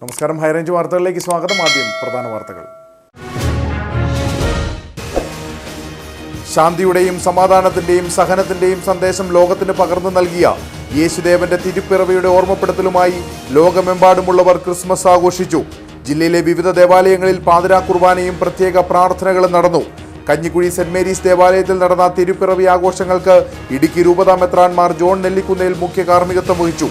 നമസ്കാരം, ഹൈറേഞ്ച് വാർത്തകളിലേക്ക് സ്വാഗതം. ആദ്യം പ്രധാന വാർത്തകൾ. ശാന്തിയുടെയും സമാധാനത്തിന്റെയും സഹനത്തിന്റെയും സന്ദേശം ലോകത്തിന് പകർന്നു നൽകിയ യേശുദേവന്റെ തിരുപ്പിറവിയുടെ ഓർമ്മപ്പെടുത്തലുമായി ലോകമെമ്പാടുമുള്ളവർ ക്രിസ്മസ് ആഘോഷിച്ചു. ജില്ലയിലെ വിവിധ ദേവാലയങ്ങളിൽ പാതിരാ കുർബാനയും പ്രത്യേക പ്രാർത്ഥനകളും നടന്നു. കഞ്ഞിക്കുഴി സെന്റ് മേരീസ് ദേവാലയത്തിൽ നടന്ന തിരുപ്പിറവി ആഘോഷങ്ങൾക്ക് ഇടുക്കി രൂപതാ മെത്രാൻമാർ ജോൺ നെല്ലിക്കുന്നേൽ മുഖ്യ കാർമ്മികത്വം വഹിച്ചു.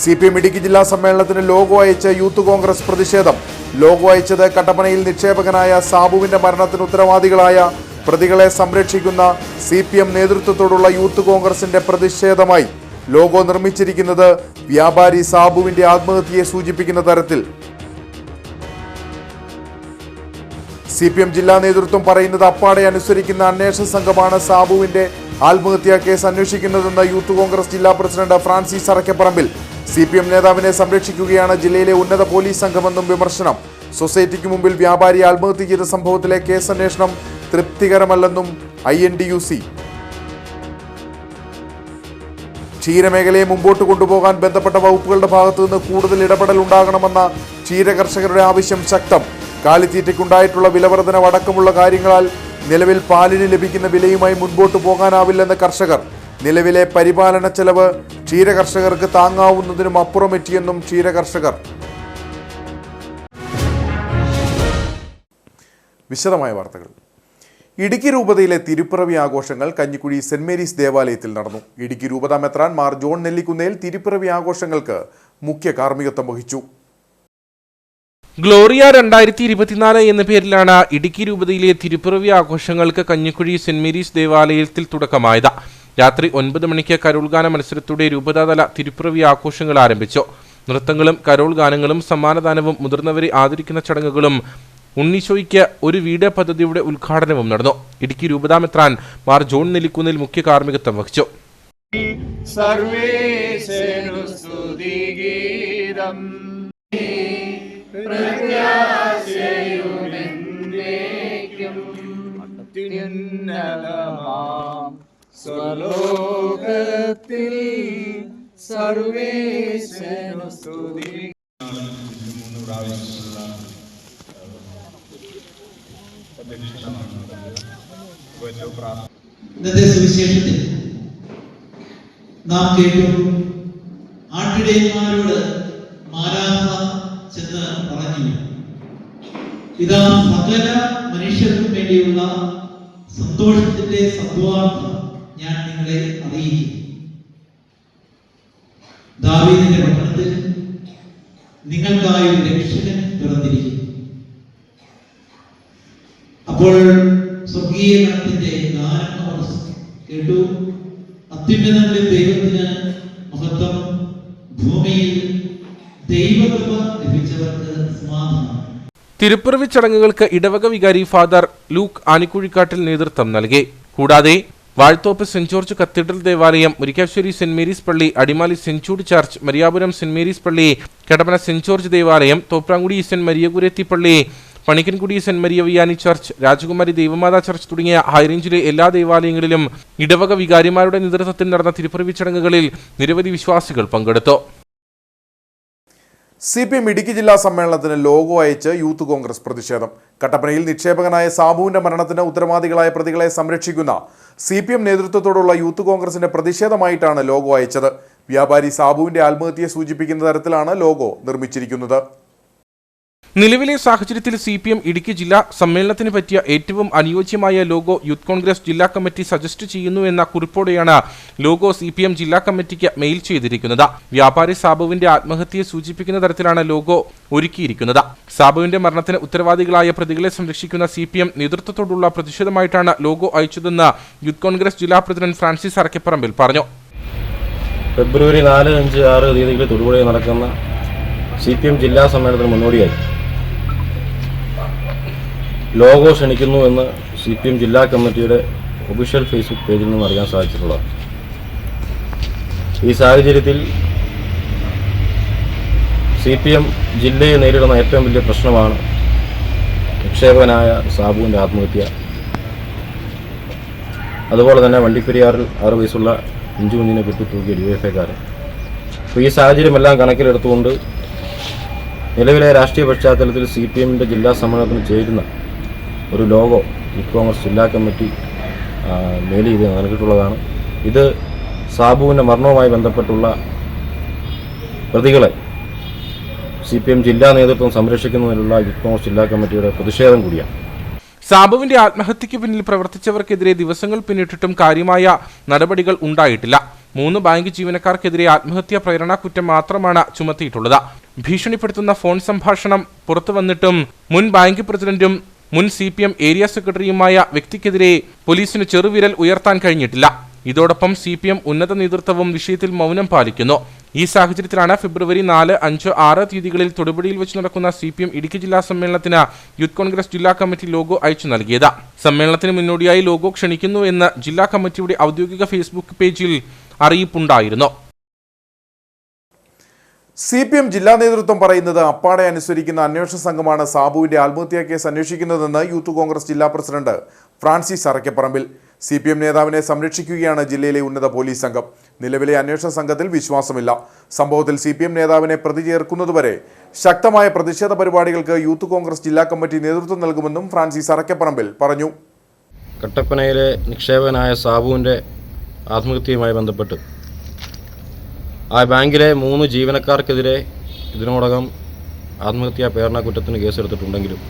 CPM ഇടുക്കി ജില്ലാ സമ്മേളനത്തിന് ലോഗോ അയച്ച് യൂത്ത് കോൺഗ്രസ് പ്രതിഷേധം. ലോഗോ അയച്ചത് കട്ടപ്പനയിൽ നിക്ഷേപകനായ സാബുവിന്റെ മരണത്തിന് ഉത്തരവാദികളായ പ്രതികളെ സംരക്ഷിക്കുന്ന CPM നേതൃത്വത്തോടുള്ള യൂത്ത് കോൺഗ്രസിന്റെ പ്രതിഷേധമായി. ലോഗോ നിർമ്മിച്ചിരിക്കുന്നത് വ്യാപാരി സാബുവിന്റെ ആത്മഹത്യയെ സൂചിപ്പിക്കുന്ന തരത്തിൽ. CPM ജില്ലാ നേതൃത്വം പറയുന്നത് അപ്പാടെ അനുസരിക്കുന്ന അന്വേഷണ സംഘമാണ് സാബുവിന്റെ ആത്മഹത്യാ കേസ് അന്വേഷിക്കുന്നതെന്ന് യൂത്ത് കോൺഗ്രസ് ജില്ലാ പ്രസിഡന്റ് ഫ്രാൻസിസ് അറക്കപ്പറമ്പിൽ. CPM നേതാവിനെ സംരക്ഷിക്കുകയാണ് ജില്ലയിലെ ഉന്നത പോലീസ് സംഘമെന്നും വിമർശനം. സൊസൈറ്റിക്ക് മുമ്പിൽ വ്യാപാരി ആത്മഹത്യ ചെയ്ത സംഭവത്തിലെ കേസ് അന്വേഷണം തൃപ്തികരമല്ലെന്നും INTUC. ക്ഷീരമേഖലയെ മുമ്പോട്ട് കൊണ്ടുപോകാൻ ബന്ധപ്പെട്ട വകുപ്പുകളുടെ ഭാഗത്തു നിന്ന് കൂടുതൽ ഇടപെടൽ ഉണ്ടാകണമെന്ന ക്ഷീരകർഷകരുടെ ആവശ്യം ശക്തം. കാലിത്തീറ്റയ്ക്കുണ്ടായിട്ടുള്ള വിലവർധന അടക്കമുള്ള കാര്യങ്ങളാൽ നിലവിൽ പാലിന് ലഭിക്കുന്ന വിലയുമായി മുൻപോട്ട് പോകാനാവില്ലെന്ന് കർഷകർ. നിലവിലെ പരിപാലന ചെലവ് ക്ഷീരകർഷകർക്ക് താങ്ങാവുന്നതിനും അപ്പുറമെത്തിയെന്നും ക്ഷീരകർഷകർ. വിശദമായ വാർത്തകൾ. ഇടുക്കി രൂപതയിലെ തിരുപ്പിറവി ആഘോഷങ്ങൾ കഞ്ഞിക്കുഴി സെന്റ് മേരീസ് ദേവാലയത്തിൽ നടന്നു. ഇടുക്കി രൂപതാ മെത്രാൻ മാർ ജോൺ നെല്ലിക്കുന്നേൽ തിരുപ്പിറവി ആഘോഷങ്ങൾക്ക് മുഖ്യ കാർമ്മികത്വം വഹിച്ചു. ഗ്ലോറിയ 2024 എന്ന പേരിലാണ് ഇടുക്കി രൂപതയിലെ തിരുപ്പിറവി ആഘോഷങ്ങൾക്ക് കഞ്ഞിക്കുഴി സെന്റ് മേരീസ് ദേവാലയത്തിൽ തുടക്കമായത്. രാത്രി 9 മണിക്ക് കരോൾ ഗാന മത്സരത്തോടെ രൂപതാതല തിരുപ്പിറവി ആഘോഷങ്ങൾ ആരംഭിച്ചു. നൃത്തങ്ങളും കരോൾ ഗാനങ്ങളും സമ്മാനദാനവും മുതിർന്നവരെ ആദരിക്കുന്ന ചടങ്ങുകളും ഉണ്ണീശോയ്ക്ക് ഒരു വീട് പദ്ധതിയുടെ ഉദ്ഘാടനവും നടന്നു. ഇടുക്കി രൂപതാ മെത്രാൻ മാർ ജോൺ നെല്ലിക്കുന്നേൽ മുഖ്യ കാർമ്മികത്വം വഹിച്ചു. സ്വലോകത്തിൽ സർവേശ്വരനു സ്തുതി. ഇന്നത്തെ സുവിശേഷത്തിൽ നാം കേട്ടു, ആട്ടിടയന്മാരോട് മാലാഖ ചെന്ന് പറഞ്ഞു, ഇതാ സകല മനുഷ്യർക്കും വേണ്ടിയുള്ള സന്തോഷത്തിന്റെ സദ്വാർത്ത ഞാൻ നിങ്ങളെ അറിയിക്കും. ദാവീദിന്റെ പട്ടണത്തിൽ നിങ്ങൾക്കായി ഒരു രക്ഷകൻ പിറന്നിരിക്കും. അപ്പോൾ സ്വർഗീയ ഗണത്തിന്റെ ഗാനം അവർ കേട്ടു. അത്യുന്നതങ്ങളിൽ ദൈവത്തിന് മഹത്വം, ഭൂമിയിൽ ദൈവകൃപ ലഭിച്ചവർക്ക് സമാധാനം. തിരുപ്പിറവി ചടങ്ങുകൾക്ക് ഇടവക വികാരി ഫാദർ ലൂക്ക് ആനിക്കുഴിക്കാട്ടിൽ നേതൃത്വം നൽകി. കൂടാതെ വാഴ്ത്തോപ്പ് സെന്റ് ജോർജ് കത്തീഡ്രൽ ദേവാലയം, മുരിക്കാശ്ശേരി സെന്റ് മേരീസ് പള്ളി, Adimali Saint Jude church, Mariyapuram saint Mary's പള്ളി, കടപ്പന സെന്റ് ജോർജ് ദേവാലയം, തോപ്രാങ്കുടി സെന്റ് മരിയകുരത്തി പള്ളി, Panikkankudi saint Maria Vianney church, രാജകുമാരി ദൈവമാതാ ചർച്ച് തുടങ്ങിയ ഹൈറേഞ്ചിലെ എല്ലാ ദേവാലയങ്ങളിലും ഇടവക വികാരിമാരുടെ നേതൃത്വത്തിൽ നടന്ന തിരുപ്പിറവി ചടങ്ങുകളിൽ നിരവധി വിശ്വാസികൾ പങ്കെടുത്തു. CPM ഇടുക്കി ജില്ലാ സമ്മേളനത്തിന് ലോഗോ അയച്ച് യൂത്ത് കോൺഗ്രസ് പ്രതിഷേധം. കട്ടപ്പനയിൽ നിക്ഷേപകനായ സാബുവിന്റെ മരണത്തിന് ഉത്തരവാദികളായ പ്രതികളെ സംരക്ഷിക്കുന്ന CPM നേതൃത്വത്തോടുള്ള യൂത്ത് കോൺഗ്രസിന്റെ പ്രതിഷേധമായിട്ടാണ് ലോഗോ അയച്ചത്. വ്യാപാരി സാബുവിന്റെ ആത്മഹത്യയെ സൂചിപ്പിക്കുന്ന തരത്തിലാണ് ലോഗോ നിർമ്മിച്ചിരിക്കുന്നത്. നിലവിലെ സാഹചര്യത്തിൽ CPM ഇടുക്കി ജില്ലാ സമ്മേളനത്തിന് പറ്റിയ ഏറ്റവും അനുയോജ്യമായ ലോഗോ യൂത്ത് കോൺഗ്രസ് ജില്ലാ കമ്മിറ്റി സജസ്റ്റ് ചെയ്യുന്നു എന്ന കുറിപ്പോടെയാണ് ലോഗോ CPM ജില്ലാ കമ്മിറ്റിക്ക് മെയിൽ ചെയ്തിരിക്കുന്നത്. വ്യാപാരി സാബുവിന്റെ ആത്മഹത്യയെ സൂചിപ്പിക്കുന്ന തരത്തിലാണ് ലോഗോ ഒരുക്കിയിരിക്കുന്നത്. സാബുവിന്റെ മരണത്തിന് ഉത്തരവാദികളായ പ്രതികളെ സംരക്ഷിക്കുന്ന CPM നേതൃത്വത്തോടുള്ള പ്രതിഷേധമായിട്ടാണ് ലോഗോ അയച്ചതെന്ന് യൂത്ത് കോൺഗ്രസ് ജില്ലാ പ്രസിഡന്റ് ഫ്രാൻസിസ് അറക്കപ്പറമ്പിൽ പറഞ്ഞു. ഫെബ്രുവരി 4, 5, 6 തീയതികളിൽ തൊടുപുഴയിൽ നടക്കുന്ന CPM ജില്ലാ സമ്മേളനത്തിന് മുന്നോടിയായി ലോഗോ ക്ഷണിക്കുന്നു എന്ന് CPM ജില്ലാ കമ്മിറ്റിയുടെ ഒഫീഷ്യൽ ഫേസ്ബുക്ക് പേജിൽ നിന്നും അറിയാൻ സാധിച്ചിട്ടുള്ളത്. ഈ സാഹചര്യത്തിൽ CPM ജില്ലയെ നേരിടുന്ന ഏറ്റവും വലിയ പ്രശ്നമാണ് നിക്ഷേപകനായ സാബുവിൻ്റെ ആത്മഹത്യ. അതുപോലെ തന്നെ വണ്ടിപ്പെരിയാറിൽ 6 വയസ്സുള്ള ഇഞ്ചു കുഞ്ഞിനെ കുത്തി തൂക്കിയ DYFIക്കാരൻ. അപ്പോൾ ഈ സാഹചര്യമെല്ലാം കണക്കിലെടുത്തുകൊണ്ട് നിലവിലെ രാഷ്ട്രീയ പശ്ചാത്തലത്തിൽ CPM-ൻ്റെ ജില്ലാ സമ്മേളനത്തിന് ചേരുന്ന ഒരു ലോഗോ യൂത്ത് കോൺഗ്രസ് ജില്ലാ കമ്മിറ്റി മെയിൽ ചെയ്ത് നൽകിയിട്ടുള്ളതാണ്. ഇത് സാബുവിൻ്റെ മരണവുമായി ബന്ധപ്പെട്ടുള്ള പ്രതികളെ CPM ജില്ലാ നേതൃത്വം സംരക്ഷിക്കുന്നതിനുള്ള യൂത്ത് കോൺഗ്രസ് ജില്ലാ കമ്മിറ്റിയുടെ പ്രതിഷേധം കൂടിയാണ്. സാബുവിന്റെ ആത്മഹത്യയ്ക്ക് പിന്നിൽ പ്രവർത്തിച്ചവർക്കെതിരെ ദിവസങ്ങൾ പിന്നിട്ടിട്ടും കാര്യമായ നടപടികൾ ഉണ്ടായിട്ടില്ല. 3 ബാങ്ക് ജീവനക്കാർക്കെതിരെ ആത്മഹത്യാ പ്രേരണാ കുറ്റം മാത്രമാണ് ചുമത്തിയിട്ടുള്ളത്. ഭീഷണിപ്പെടുത്തുന്ന ഫോൺ സംഭാഷണം പുറത്തു വന്നിട്ടും മുൻ ബാങ്ക് പ്രസിഡന്റും മുൻ CPM ഏരിയ സെക്രട്ടറിയുമായ വ്യക്തിക്കെതിരെ പോലീസിന് ചെറുവിരൽ ഉയർത്താൻ കഴിഞ്ഞിട്ടില്ല. ഇതോടൊപ്പം CPM ഉന്നത നേതൃത്വവും വിഷയത്തിൽ മൗനം പാലിക്കുന്നു. ഈ സാഹചര്യത്തിലാണ് ഫെബ്രുവരി 4, 5, 6 തീയതികളിൽ തൊടുപുഴയിൽ വെച്ച് നടക്കുന്ന CPM ഇടുക്കി ജില്ലാ സമ്മേളനത്തിന് യൂത്ത് കോൺഗ്രസ് ജില്ലാ കമ്മിറ്റി ലോഗോ അയച്ചു നൽകിയത്. സമ്മേളനത്തിന് മുന്നോടിയായി ലോഗോ ക്ഷണിക്കുന്നു എന്ന് ജില്ലാ കമ്മിറ്റിയുടെ ഔദ്യോഗിക ഫേസ്ബുക്ക് പേജിൽ അറിയിപ്പുണ്ടായിരുന്നു. CPM ജില്ലാ നേതൃത്വം പറയുന്നത് അപ്പാടെ അനുസരിക്കുന്ന അന്വേഷണ സംഘമാണ് സാബുവിന്റെ ആത്മഹത്യാ കേസ് അന്വേഷിക്കുന്നതെന്ന് യൂത്ത് കോൺഗ്രസ് ജില്ലാ പ്രസിഡന്റ് ഫ്രാൻസിസ് അറക്കപ്പറമ്പിൽ. CPM നേതാവിനെ സംരക്ഷിക്കുകയാണ് ജില്ലയിലെ ഉന്നത പോലീസ് സംഘം. നിലവിലെ അന്വേഷണ സംഘത്തിൽ വിശ്വാസമില്ല. സംഭവത്തിൽ CPM നേതാവിനെ പ്രതി ചേർക്കുന്നതുവരെ ശക്തമായ പ്രതിഷേധ പരിപാടികൾക്ക് യൂത്ത് കോൺഗ്രസ് ജില്ലാ കമ്മിറ്റി നേതൃത്വം നൽകുമെന്നും ഫ്രാൻസിസ് അറക്കപ്പറമ്പിൽ പറഞ്ഞു. കട്ടപ്പനയിലെ നിക്ഷേപകനായ സാബുവിൻ്റെ ആത്മഹത്യയുമായി ബന്ധപ്പെട്ട് ആ ബാങ്കിലെ 3 ജീവനക്കാർക്കെതിരെ ഇതിനോടകം ആത്മഹത്യാ പ്രേരണ കുറ്റത്തിന് കേസെടുത്തിട്ടുണ്ടെങ്കിലും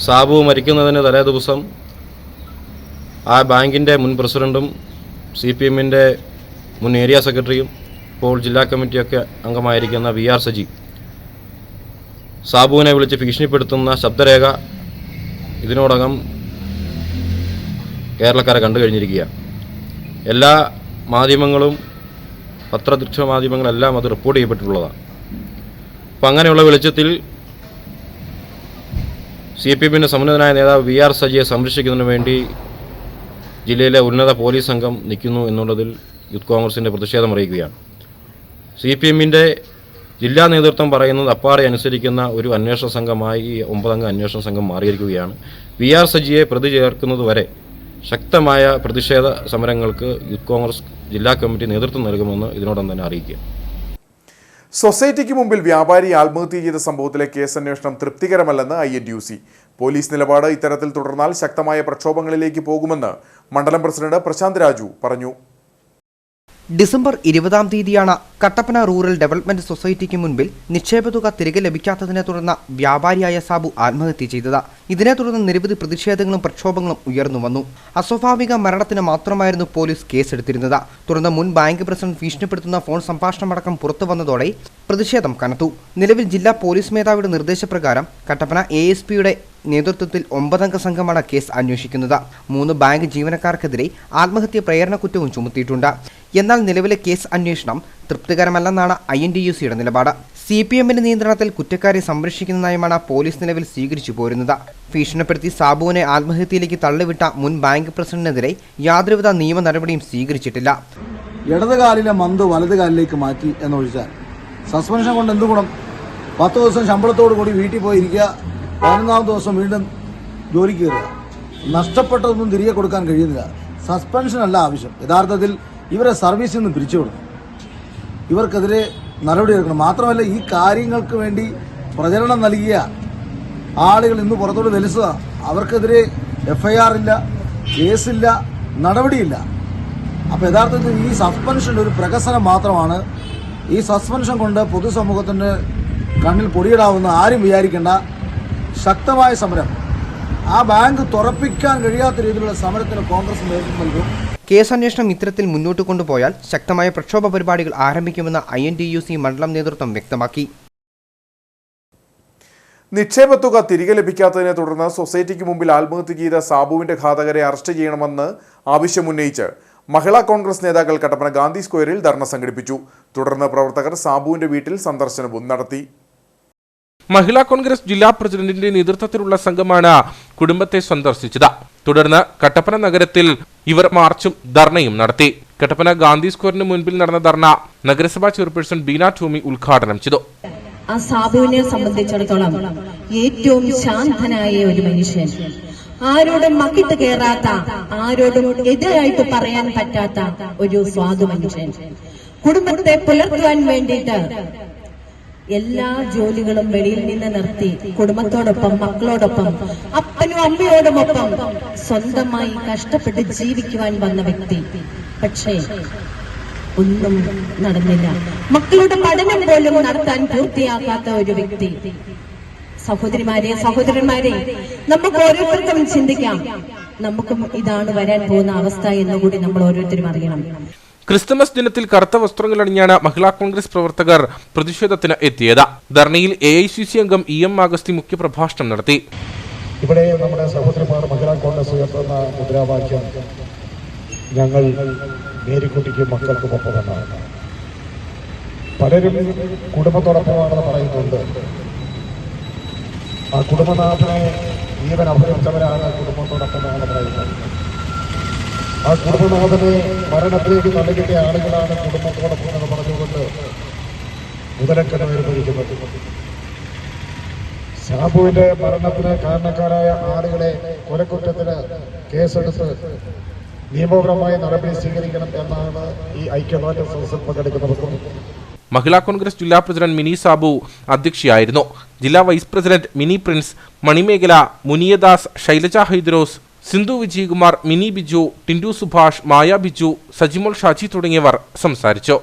സാബു മരിക്കുന്നതിന് തലേ ദിവസം ആ ബാങ്കിൻ്റെ മുൻ പ്രസിഡൻറ്റും CPM-ൻ്റെ മുൻ ഏരിയ സെക്രട്ടറിയും ഇപ്പോൾ ജില്ലാ കമ്മിറ്റിയൊക്കെ അംഗമായിരിക്കുന്ന VR സജി സാബുവിനെ വിളിച്ച് ഭീഷണിപ്പെടുത്തുന്ന ശബ്ദരേഖ ഇതിനോടകം കേരളക്കാരെ കണ്ടു കഴിഞ്ഞിരിക്കുക. എല്ലാ മാധ്യമങ്ങളും പത്രദൃശ്യ മാധ്യമങ്ങളെല്ലാം അത് റിപ്പോർട്ട് ചെയ്യപ്പെട്ടിട്ടുള്ളതാണ്. അപ്പം അങ്ങനെയുള്ള വെളിച്ചത്തിൽ CPM-ൻ്റെ സമുന്നതനായ നേതാവ് VR സജിയെ സംരക്ഷിക്കുന്നതിന് വേണ്ടി ജില്ലയിലെ ഉന്നത പോലീസ് സംഘം നിൽക്കുന്നു എന്നുള്ളതിൽ യൂത്ത് കോൺഗ്രസിൻ്റെ പ്രതിഷേധം അറിയിക്കുകയാണ്. CPM-ൻ്റെ ജില്ലാ നേതൃത്വം പറയുന്നത് അപ്പാടെ അനുസരിക്കുന്ന ഒരു അന്വേഷണ സംഘമായി ഈ 9 അംഗ അന്വേഷണ സംഘം മാറിയിരിക്കുകയാണ്. VR സജിയെ പ്രതി ചേർക്കുന്നതുവരെ ശക്തമായ പ്രതിഷേധ സമരങ്ങൾക്ക് യൂത്ത് കോൺഗ്രസ് ജില്ലാ കമ്മിറ്റി നേതൃത്വം നൽകുമെന്ന് ഇതിനോടൊപ്പം തന്നെ അറിയിക്കുക. സൊസൈറ്റിക്ക് മുമ്പിൽ വ്യാപാരി ആത്മഹത്യ ചെയ്ത സംഭവത്തിലെ കേസ് അന്വേഷണം തൃപ്തികരമല്ലെന്ന് INTUC. പോലീസ് നിലപാട് ഇത്തരത്തിൽ തുടർന്നാൽ ശക്തമായ പ്രക്ഷോഭങ്ങളിലേക്ക് പോകുമെന്ന് മണ്ഡലം പ്രസിഡന്റ് പ്രശാന്ത് രാജു പറഞ്ഞു. ഡിസംബർ 20-ാം തീയതിയാണ് കട്ടപ്പന റൂറൽ ഡെവലപ്മെന്റ് സൊസൈറ്റിക്ക് മുൻപിൽ നിക്ഷേപതുക തിരികെ ലഭിക്കാത്തതിനെ തുടർന്ന് വ്യാപാരിയായ സാബു ആത്മഹത്യ ചെയ്തത്. ഇതിനെ തുടർന്ന് നിരവധി പ്രതിഷേധങ്ങളും പ്രക്ഷോഭങ്ങളും ഉയർന്നു വന്നു. അസ്വാഭാവിക മരണത്തിന് മാത്രമായിരുന്നു പോലീസ് കേസെടുത്തിരുന്നത്. തുടർന്ന് മുൻ ബാങ്ക് പ്രസിഡന്റ് ഭീഷണിപ്പെടുത്തുന്ന ഫോൺ സംഭാഷണമടക്കം പുറത്തു വന്നതോടെ പ്രതിഷേധം കനത്തു. നിലവിൽ ജില്ലാ പോലീസ് മേധാവിയുടെ നിർദ്ദേശപ്രകാരം കട്ടപ്പന ASP-യുടെ നേതൃത്വത്തിൽ 9 അംഗ സംഘമാണ് കേസ് അന്വേഷിക്കുന്നത്. 3 ബാങ്ക് ജീവനക്കാർക്കെതിരെ ആത്മഹത്യ പ്രേരണ കുറ്റവും ചുമത്തിയിട്ടുണ്ട്. എന്നാൽ നിലവിലെ കേസ് അന്വേഷണം തൃപ്തികരമല്ലെന്നാണ് INTUC-യുടെ നിലപാട്. CPM-ന്റെ നിയന്ത്രണത്തിൽ കുറ്റക്കാരെ സംരക്ഷിക്കുന്ന നയമാണ് പോലീസ് നിലവിൽ സ്വീകരിച്ചു പോരുന്നത്. ഭീഷണിപ്പെടുത്തി സാബുവിനെ ആത്മഹത്യയിലേക്ക് തള്ളിവിട്ട മുൻ ബാങ്ക് പ്രസിഡന്റിനെതിരെ യാതൊരുവിധ നിയമ നടപടിയും സ്വീകരിച്ചിട്ടില്ല. ഇടതുകാലിലെ മന്ത് വലതുകാലിലേക്ക് മാറ്റി എന്നൊഴിച്ചാൽ സസ്പെൻഷൻ കൊണ്ട് എന്ത് ഗുണം? 10 ദിവസം ശമ്പളത്തോടു കൂടി വീട്ടിൽ പോയിരിക്കുക, 11-ാം ദിവസം വീണ്ടും ജോലിക്ക് കയറുക. നഷ്ടപ്പെട്ടതൊന്നും തിരികെ കൊടുക്കാൻ കഴിയുന്നില്ല. സസ്പെൻഷൻ അല്ല ആവശ്യം. യഥാർത്ഥത്തിൽ ഇവരെ സർവീസിൽ നിന്ന് പിരിച്ചുവിടണം. ഇവർക്കെതിരെ നടപടിയെടുക്കണം. മാത്രമല്ല, ഈ കാര്യങ്ങൾക്ക് വേണ്ടി പ്രചരണം നൽകിയ ആളുകൾ ഇന്ന് പുറത്തോട്ട് വലിക്കുക. അവർക്കെതിരെ FIR ഇല്ല, കേസില്ല, നടപടിയില്ല. അപ്പോൾ യഥാർത്ഥത്തിൽ ഈ സസ്പെൻഷൻ ഒരു പ്രഹസനം മാത്രമാണ്. ഈ സസ്പെൻഷൻ കൊണ്ട് പൊതുസമൂഹത്തിൻ്റെ കണ്ണിൽ പൊടിയിടാവുന്ന ആരും വിചാരിക്കേണ്ട. ശക്തമായ സമരം, ആ ബാങ്ക് തുറപ്പിക്കാൻ കഴിയാത്ത രീതിയിലുള്ള സമരത്തിന് കോൺഗ്രസ് നേതൃത്വം നൽകും. കേസ് അന്വേഷണം ഇത്തരത്തിൽ മുന്നോട്ട് കൊണ്ടുപോയാൽ ശക്തമായ പ്രക്ഷോഭ പരിപാടികൾ ആരംഭിക്കുമെന്ന് INTUC മണ്ഡലം നേതൃത്വം വ്യക്തമാക്കി. നിക്ഷേപത്തുക തിരികെ ലഭിക്കാത്തതിനെ തുടർന്ന് സൊസൈറ്റിക്ക് മുമ്പിൽ ആത്മഹത്യ ചെയ്ത സാബുവിന്റെ ഘാതകരെ അറസ്റ്റ് ചെയ്യണമെന്ന് ആവശ്യമുന്നയിച്ച് മഹിളാ കോൺഗ്രസ് നേതാക്കൾ കട്ടപ്പന ഗാന്ധി സ്ക്വയറിൽ ധർണ സംഘടിപ്പിച്ചു. തുടർന്ന് പ്രവർത്തകർ സാബുവിന്റെ വീട്ടിൽ സന്ദർശനവും നടത്തി. മഹിളാ കോൺഗ്രസ് ജില്ലാ പ്രസിഡന്റിന്റെ നേതൃത്വത്തിലുള്ള സംഘമാണ് കുടുംബത്തെ സന്ദർശിച്ചത്. തുടർന്ന് കട്ടപ്പന നഗരത്തിൽ ഇവർ മാർച്ചും ധർണയും നടത്തി. കട്ടപ്പന ഗാന്ധി സ്ക്വയറിന് മുൻപിൽ നടന്ന ധർണ നഗരസഭാ ചെയർപേഴ്സൺ ബീന ടോമി ഉദ്ഘാടനം ചെയ്തു. ആ സാബുവിനെ സംബന്ധിച്ചിടത്തോളം ഏറ്റവും ശാന്തനായ ഒരു മനുഷ്യൻ, ആരോടും മക്കിട്ട് കയറാത്ത, ആരോടും എതിരായിട്ട് പറയാൻ പറ്റാത്ത ഒരു സ്വാദു മനുഷ്യൻ. കുടുംബത്തെ പുലർത്തുവാൻ വേണ്ടിയിട്ട് എല്ലാ ജോലികളും വെളിയിൽ നിന്ന് നിർത്തി കുടുംബത്തോടൊപ്പം മക്കളോടൊപ്പം അപ്പനും അമ്മയോടുമൊപ്പം സ്വന്തമായി കഷ്ടപ്പെട്ട് ജീവിക്കുവാൻ വന്ന വ്യക്തി. പക്ഷേ ഒന്നും നടന്നില്ല. മക്കളുടെ പഠനം പോലും നടത്താൻ പൂർത്തിയാക്കാത്ത ഒരു വ്യക്തി. സഹോദരിമാരെ, സഹോദരന്മാരെ, നമുക്ക് ഓരോരുത്തർക്കും ചിന്തിക്കാം, നമുക്കും ഇതാണ് വരാൻ പോകുന്ന അവസ്ഥ എന്നുകൂടി നമ്മൾ ഓരോരുത്തരും അറിയണം. ക്രിസ്തുമസ് ദിനത്തിൽ കറുത്ത വസ്ത്രങ്ങൾ അണിഞ്ഞാണ് മഹിളാ കോൺഗ്രസ് പ്രവർത്തകർ പ്രതിഷേധത്തിന് എത്തിയത്. ധർണയിൽ AICC അംഗം EM ആഗസ്തി മുഖ്യപ്രഭാഷണം നടത്തി. ഇവിടെ നമ്മുടെ സഹോദരിമാർ മഹിളാ കോൺഗ്രസ് ഉയർത്തുന്ന മുദ്രാവാക്യം ഞങ്ങൾ മേരിക്കുട്ടിക്കും മക്കൾക്കും ഒപ്പമെന്നാണ്. പലരും കുടുംബത്തോടൊപ്പമാണെന്ന് പറയുന്നുണ്ട്. ആ കുടുംബനാഥനെ ജീവൻ അപഹരിച്ചവരാണ് കുടുംബത്തോടൊപ്പമാണ് പറയുന്നത്. ആ കുടുംബനാഥനെ മരണത്തിലേക്ക് തള്ളിക്കിട്ടിയ ആളുകളാണ് കുടുംബത്തോടൊപ്പം എന്ന് പറഞ്ഞുകൊണ്ട് മുതലക്കടവേർ ഭരിക്കുന്നത്. ഷാബുവിന്റെ മരണത്തിന് കാരണക്കാരായ ആളുകളെ കൊലക്കുറ്റത്തിന് കേസെടുത്ത് നിയമപരമായ നടപടി സ്വീകരിക്കണം എന്നാണ് ഈ ഐക്യദാർഢ്യ സദസ്സിൽ പങ്കെടുക്കുന്നവർക്കും. മഹിളാ കോൺഗ്രസ് ജില്ലാ പ്രസിഡന്റ് മിനി സാബു അധ്യക്ഷയായിരുന്നു. ജില്ലാ വൈസ് പ്രസിഡന്റ് മിനി പ്രിൻസ്, മണിമേഖല, മുനിയദാസ്, ശൈലജ ഹൈദ്രോസ്, സിന്ധു വിജയകുമാർ, മിനി ബിജു, ടിൻഡു സുഭാഷ്, മായ ബിജു, സജിമോൾ ഷാജി തുടങ്ങിയവർ സംസാരിച്ചു.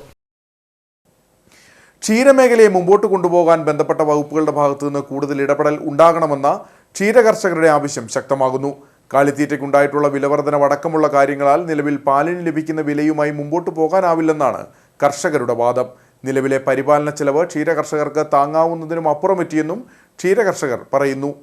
ക്ഷീരമേഖലയെ മുമ്പോട്ട് കൊണ്ടുപോകാൻ ബന്ധപ്പെട്ട വകുപ്പുകളുടെ ഭാഗത്തുനിന്ന് കൂടുതൽ ഇടപെടൽ ഉണ്ടാകണമെന്ന ക്ഷീരകർഷകരുടെ ആവശ്യം ശക്തമാകുന്നു. കാലിത്തീറ്റയ്ക്കുണ്ടായിട്ടുള്ള വിലവർധനവടക്കമുള്ള കാര്യങ്ങളാൽ നിലവിൽ പാലിന് ലഭിക്കുന്ന വിലയുമായി മുമ്പോട്ട് പോകാനാവില്ലെന്നാണ് കർഷകരുടെ വാദം. നിലവിലെ പരിപാലന ചെലവ് ക്ഷീരകർഷകർക്ക് താങ്ങാവുന്നതിനും അപ്പുറമെത്തിയെന്നും ക്ഷീരകർഷകർ പറയുന്നു.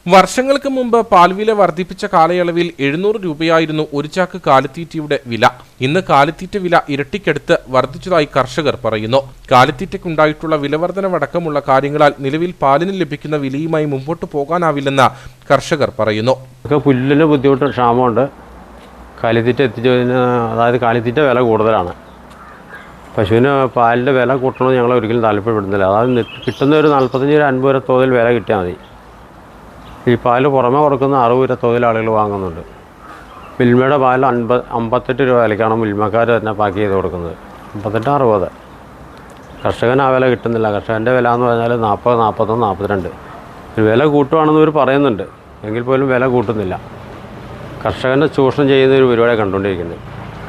വർഷങ്ങൾക്ക് മുമ്പ് പാൽവില വർദ്ധിപ്പിച്ച കാലയളവിൽ 700 രൂപയായിരുന്നു ഒരു ചാക്ക് കാലിത്തീറ്റയുടെ വില. ഇന്ന് കാലിത്തീറ്റ വില ഇരട്ടിക്കടുത്ത് വർദ്ധിച്ചതായി കർഷകർ പറയുന്നു. കാലിത്തീറ്റയ്ക്കുണ്ടായിട്ടുള്ള വിലവർധനവടക്കമുള്ള കാര്യങ്ങളാൽ നിലവിൽ പാലിന് ലഭിക്കുന്ന വിലയുമായി മുമ്പോട്ട് പോകാനാവില്ലെന്ന് കർഷകർ പറയുന്നു. പുല്ലിന് ബുദ്ധിമുട്ട്, ക്ഷാമമുണ്ട്. കാലിത്തീറ്റ എത്തിച്ചതിന്, അതായത് കാലിത്തീറ്റ വില കൂടുതലാണ്. പശുവിന് പാലിൻ്റെ വില കൂട്ടണമെന്ന് ഞങ്ങൾ ഒരിക്കലും താല്പര്യപ്പെടുന്നില്ല. അതായത് കിട്ടുന്ന ഒരു 45-50 രൂപ തോതിൽ വില കിട്ടിയാൽ മതി. ഈ പാല് പുറമെ കൊടുക്കുന്ന 60 രൂപ തോതിൽ ആളുകൾ വാങ്ങുന്നുണ്ട്. മിൽമയുടെ പാൽ 58 രൂപ വിലക്കാണ് മിൽമക്കാർ തന്നെ പാക്ക് ചെയ്ത് കൊടുക്കുന്നത്. 58-60. കർഷകന് ആ വില കിട്ടുന്നില്ല. കർഷകൻ്റെ വില എന്ന് പറഞ്ഞാൽ 40, 41, 42. വില കൂട്ടുവാണെന്ന് ഇവർ പറയുന്നുണ്ട്, എങ്കിൽ പോലും വില കൂട്ടുന്നില്ല. കർഷകനെ ചൂഷണം ചെയ്യുന്ന ഒരു പരിപാടിയാണ് കണ്ടുകൊണ്ടിരിക്കുന്നത്.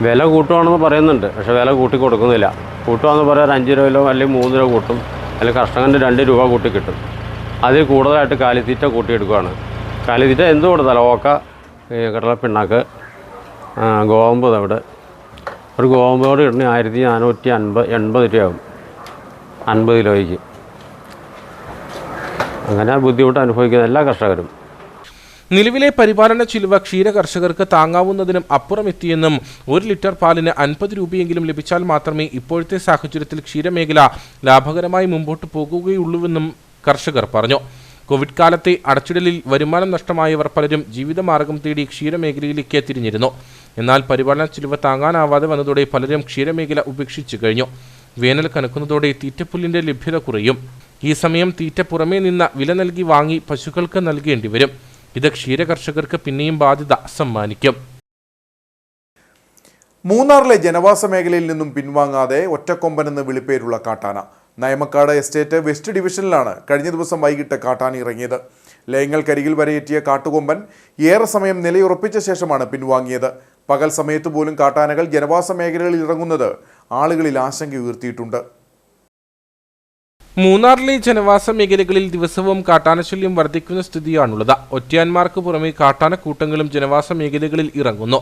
വില കൂട്ടുവാണെന്ന് പറയുന്നുണ്ട്, പക്ഷേ വില കൂട്ടി കൊടുക്കുന്നില്ല. കൂട്ടുവാന്ന് പറയാൻ 5 രൂപയിലോ അല്ലെങ്കിൽ 3 രൂപ കൂട്ടും, അല്ലെങ്കിൽ കർഷകൻ്റെ 2 രൂപ കൂട്ടി കിട്ടും. അതിൽ കൂടുതലായിട്ട് കാലിത്തീറ്റ കൂട്ടിയെടുക്കുകയാണ്. കാലിത്തീറ്റ എന്ത് കൊടുത്താൽ ഓക്ക, കടലപ്പിണ്ണാക്ക്, ഗോതമ്പ് തവിട്, ഒരു ഗോതമ്പ് തവിട് കിട്ടണ 1480 രൂപയാകും 50 കിലോയ്ക്ക്. അങ്ങനെ ബുദ്ധിമുട്ട് അനുഭവിക്കുന്ന എല്ലാ കർഷകരും. നിലവിലെ പരിപാലന ചിലവ് ക്ഷീര കർഷകർക്ക് താങ്ങാവുന്നതിനും അപ്പുറമെത്തിയെന്നും 1 ലിറ്റർ പാലിന് 50 രൂപയെങ്കിലും ലഭിച്ചാൽ മാത്രമേ ഇപ്പോഴത്തെ സാഹചര്യത്തിൽ ക്ഷീരമേഖല ലാഭകരമായി മുമ്പോട്ട് പോകുകയുള്ളൂവെന്നും കർഷകർ പറഞ്ഞു. കോവിഡ് കാലത്തെ അടച്ചിടലിൽ വരുമാനം നഷ്ടമായവർ പലരും ജീവിതമാർഗം തേടി ക്ഷീരമേഖലയിലേക്ക് തിരിഞ്ഞിരുന്നു. എന്നാൽ പരിപാലന ചിലവ് താങ്ങാനാവാതെ വന്നതോടെ പലരും ക്ഷീരമേഖല ഉപേക്ഷിച്ചു കഴിഞ്ഞു. വേനൽ കനക്കുന്നതോടെ തീറ്റപ്പുല്ലിന്റെ ലഭ്യത കുറയും. ഈ സമയം തീറ്റ പുറമേ നിന്ന് വില നൽകി വാങ്ങി പശുക്കൾക്ക് നൽകേണ്ടി വരും. ഇത് ക്ഷീരകർഷകർക്ക് പിന്നെയും ബാധ്യത സമ്മാനിക്കും. മൂന്നാറിലെ ജനവാസ മേഖലയിൽ നിന്നും പിൻവാങ്ങാതെ ഒറ്റക്കൊമ്പൻ എന്ന് വിളിപ്പേരുള്ള കാട്ടാന നയമക്കാട് എസ്റ്റേറ്റ് വെസ്റ്റ് ഡിവിഷനിലാണ് കഴിഞ്ഞ ദിവസം വൈകിട്ട് കാട്ടാന ഇറങ്ങിയത്. ലയങ്ങൾക്കരികിൽ വരെ എത്തിയ കാട്ടുകൊമ്പൻ ഏറെ സമയം നിലയുറപ്പിച്ച ശേഷമാണ് പിൻവാങ്ങിയത്. പകൽ സമയത്ത് പോലും കാട്ടാനകൾ ജനവാസ മേഖലകളിൽ ഇറങ്ങുന്നത് ആളുകളിൽ ആശങ്ക ഉയർത്തിയിട്ടുണ്ട്. മൂന്നാറിലെ ജനവാസ മേഖലകളിൽ ദിവസവും കാട്ടാനശല്യം വർദ്ധിക്കുന്ന സ്ഥിതിയാണുള്ളത്. ഒറ്റയാന്മാർക്ക് പുറമെ കാട്ടാനക്കൂട്ടങ്ങളും ജനവാസ മേഖലകളിൽ ഇറങ്ങുന്നു.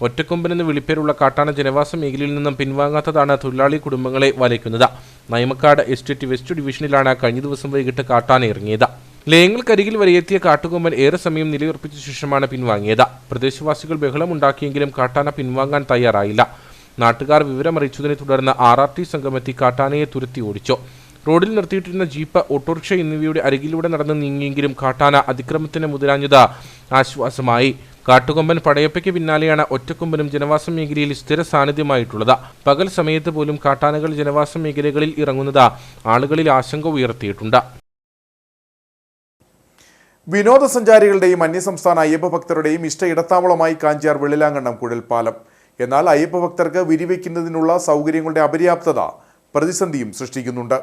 ഒറ്റക്കൊമ്പൻ എന്ന് വിളിപ്പേരുള്ള കാട്ടാന ജനവാസ മേഖലയിൽ നിന്നും പിൻവാങ്ങാത്തതാണ് തൊഴിലാളി കുടുംബങ്ങളെ വലയ്ക്കുന്നത്. നയമക്കാട് എസ്റ്റേറ്റ് വെസ്റ്റ് ഡിവിഷനിലാണ് കഴിഞ്ഞ ദിവസം വൈകിട്ട് കാട്ടാന ഇറങ്ങിയത്. ലയങ്ങൾക്കരികിൽ വരെയെത്തിയ കാട്ടുകൊമ്പൻ ഏറെ സമയം നിലയുറപ്പിച്ച ശേഷമാണ് പിൻവാങ്ങിയത്. പ്രദേശവാസികൾ ബഹളമുണ്ടാക്കിയെങ്കിലും കാട്ടാന പിൻവാങ്ങാൻ തയ്യാറായില്ല. നാട്ടുകാർ വിവരമറിയിച്ചതിനെ തുടർന്ന് RRT സംഘമെത്തി കാട്ടാനയെ തുരത്തി ഓടിച്ചു. റോഡിൽ നിർത്തിയിട്ടിരുന്ന ജീപ്പ്, ഓട്ടോറിക്ഷ എന്നിവയുടെ അരികിലൂടെ നടന്ന് നീങ്ങിയെങ്കിലും കാട്ടാന അതിക്രമത്തിന് മുതിരാഞ്ഞത് ആശ്വാസമായി. കാട്ടുകൊമ്പൻ പടയപ്പയ്ക്ക് പിന്നാലെയാണ് ഒറ്റക്കൊമ്പനും ജനവാസ മേഖലയിൽ സ്ഥിര സാന്നിധ്യമായിട്ടുള്ളത്. പകൽ സമയത്ത് പോലും കാട്ടാനകൾ ജനവാസ മേഖലകളിൽ ഇറങ്ങുന്നത് ആളുകളിൽ ആശങ്ക ഉയർത്തിയിട്ടുണ്ട്. വിനോദസഞ്ചാരികളുടെയും അന്യസംസ്ഥാന അയ്യപ്പ ഭക്തരുടെയും ഇഷ്ട ഇടത്താവളമായി കാഞ്ചിയാർ വെള്ളിലാങ്കണ്ണം കുഴൽപ്പാലം. എന്നാൽ അയ്യപ്പ ഭക്തർക്ക് വിരിവയ്ക്കുന്നതിനുള്ള സൗകര്യങ്ങളുടെ അപര്യാപ്തത പ്രതിസന്ധിയും സൃഷ്ടിക്കുന്നുണ്ട്.